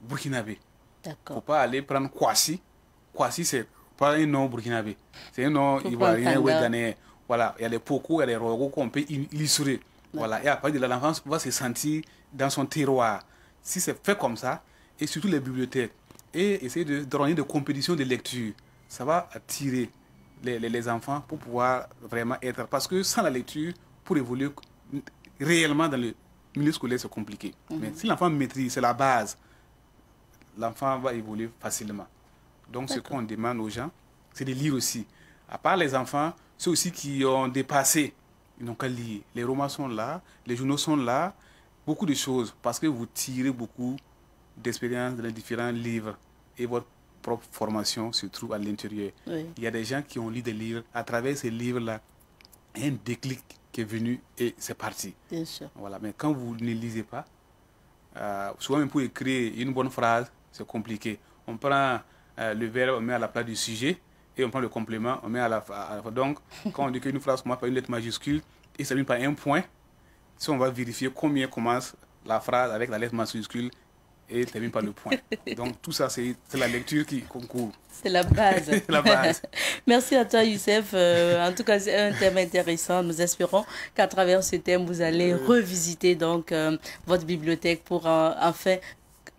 burkinabé. Il ne faut pas aller prendre Kwasi. Kwasi, c'est pas un nom burkinabé. C'est un nom ivoirien ou ghanéen. Voilà, il y a les pocos, il y a les rogos qu'on peut illustrer. Voilà, et après, l'enfant va se sentir dans son terroir. Si c'est fait comme ça, et surtout les bibliothèques, et essayer d'organiser des compétitions de lecture, ça va attirer les enfants pour pouvoir vraiment être. Parce que sans la lecture, pour évoluer réellement dans le milieu scolaire, c'est compliqué. Mais si l'enfant maîtrise, c'est la base, l'enfant va évoluer facilement. Donc, ce qu'on demande aux gens, c'est de lire aussi. À part les enfants, ceux aussi qui ont dépassé, ils n'ont qu'à lire. Les romans sont là, les journaux sont là, beaucoup de choses, parce que vous tirez beaucoup d'expérience dans les différents livres et votre propre formation se trouve à l'intérieur. Il y a des gens qui ont lu des livres. À travers ces livres-là, un déclic qui est venu et c'est parti. Bien sûr. Voilà. Mais quand vous ne lisez pas, souvent même pour écrire une bonne phrase, c'est compliqué. On prend le verbe, on met à la place du sujet, et on prend le complément, on met à la donc, quand on dit qu'une phrase commence par une lettre majuscule et ça termine par un point, si on va vérifier combien commence la phrase avec la lettre majuscule et termine par le point. Donc tout ça, c'est la lecture qui concourt. C'est la base. C'est la base. Merci à toi, Youssef. En tout cas, c'est un thème intéressant. Nous espérons qu'à travers ce thème, vous allez revisiter donc votre bibliothèque pour enfin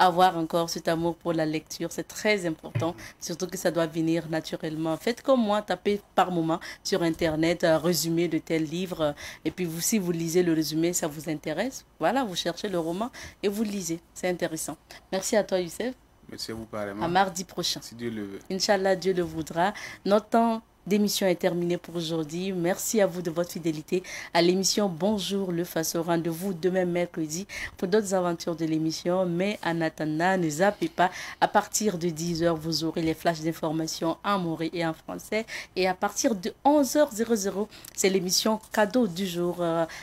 avoir encore cet amour pour la lecture. C'est très important, surtout que ça doit venir naturellement. Faites comme moi, tapez par moment sur Internet résumé de tel livre. Et puis, si vous lisez le résumé, ça vous intéresse. Voilà, vous cherchez le roman et vous lisez. C'est intéressant. Merci à toi, Youssef. Merci à vous, carrément. À mardi prochain. Si Dieu le veut. Inch'Allah, Dieu le voudra. Notre temps d'émission est terminé pour aujourd'hui. Merci à vous de votre fidélité à l'émission Bonjour le Faso. Rendez-vous demain mercredi pour d'autres aventures de l'émission. Mais en attendant, ne zappez pas. À partir de 10h, vous aurez les flashs d'informations en maori et en français. Et à partir de 11h00, c'est l'émission Cadeau du jour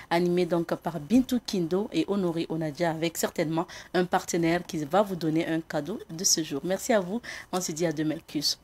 animée donc par Bintou Kindo et Honoré Onadia avec certainement un partenaire qui va vous donner un cadeau de ce jour. Merci à vous. On se dit à demain. Kus.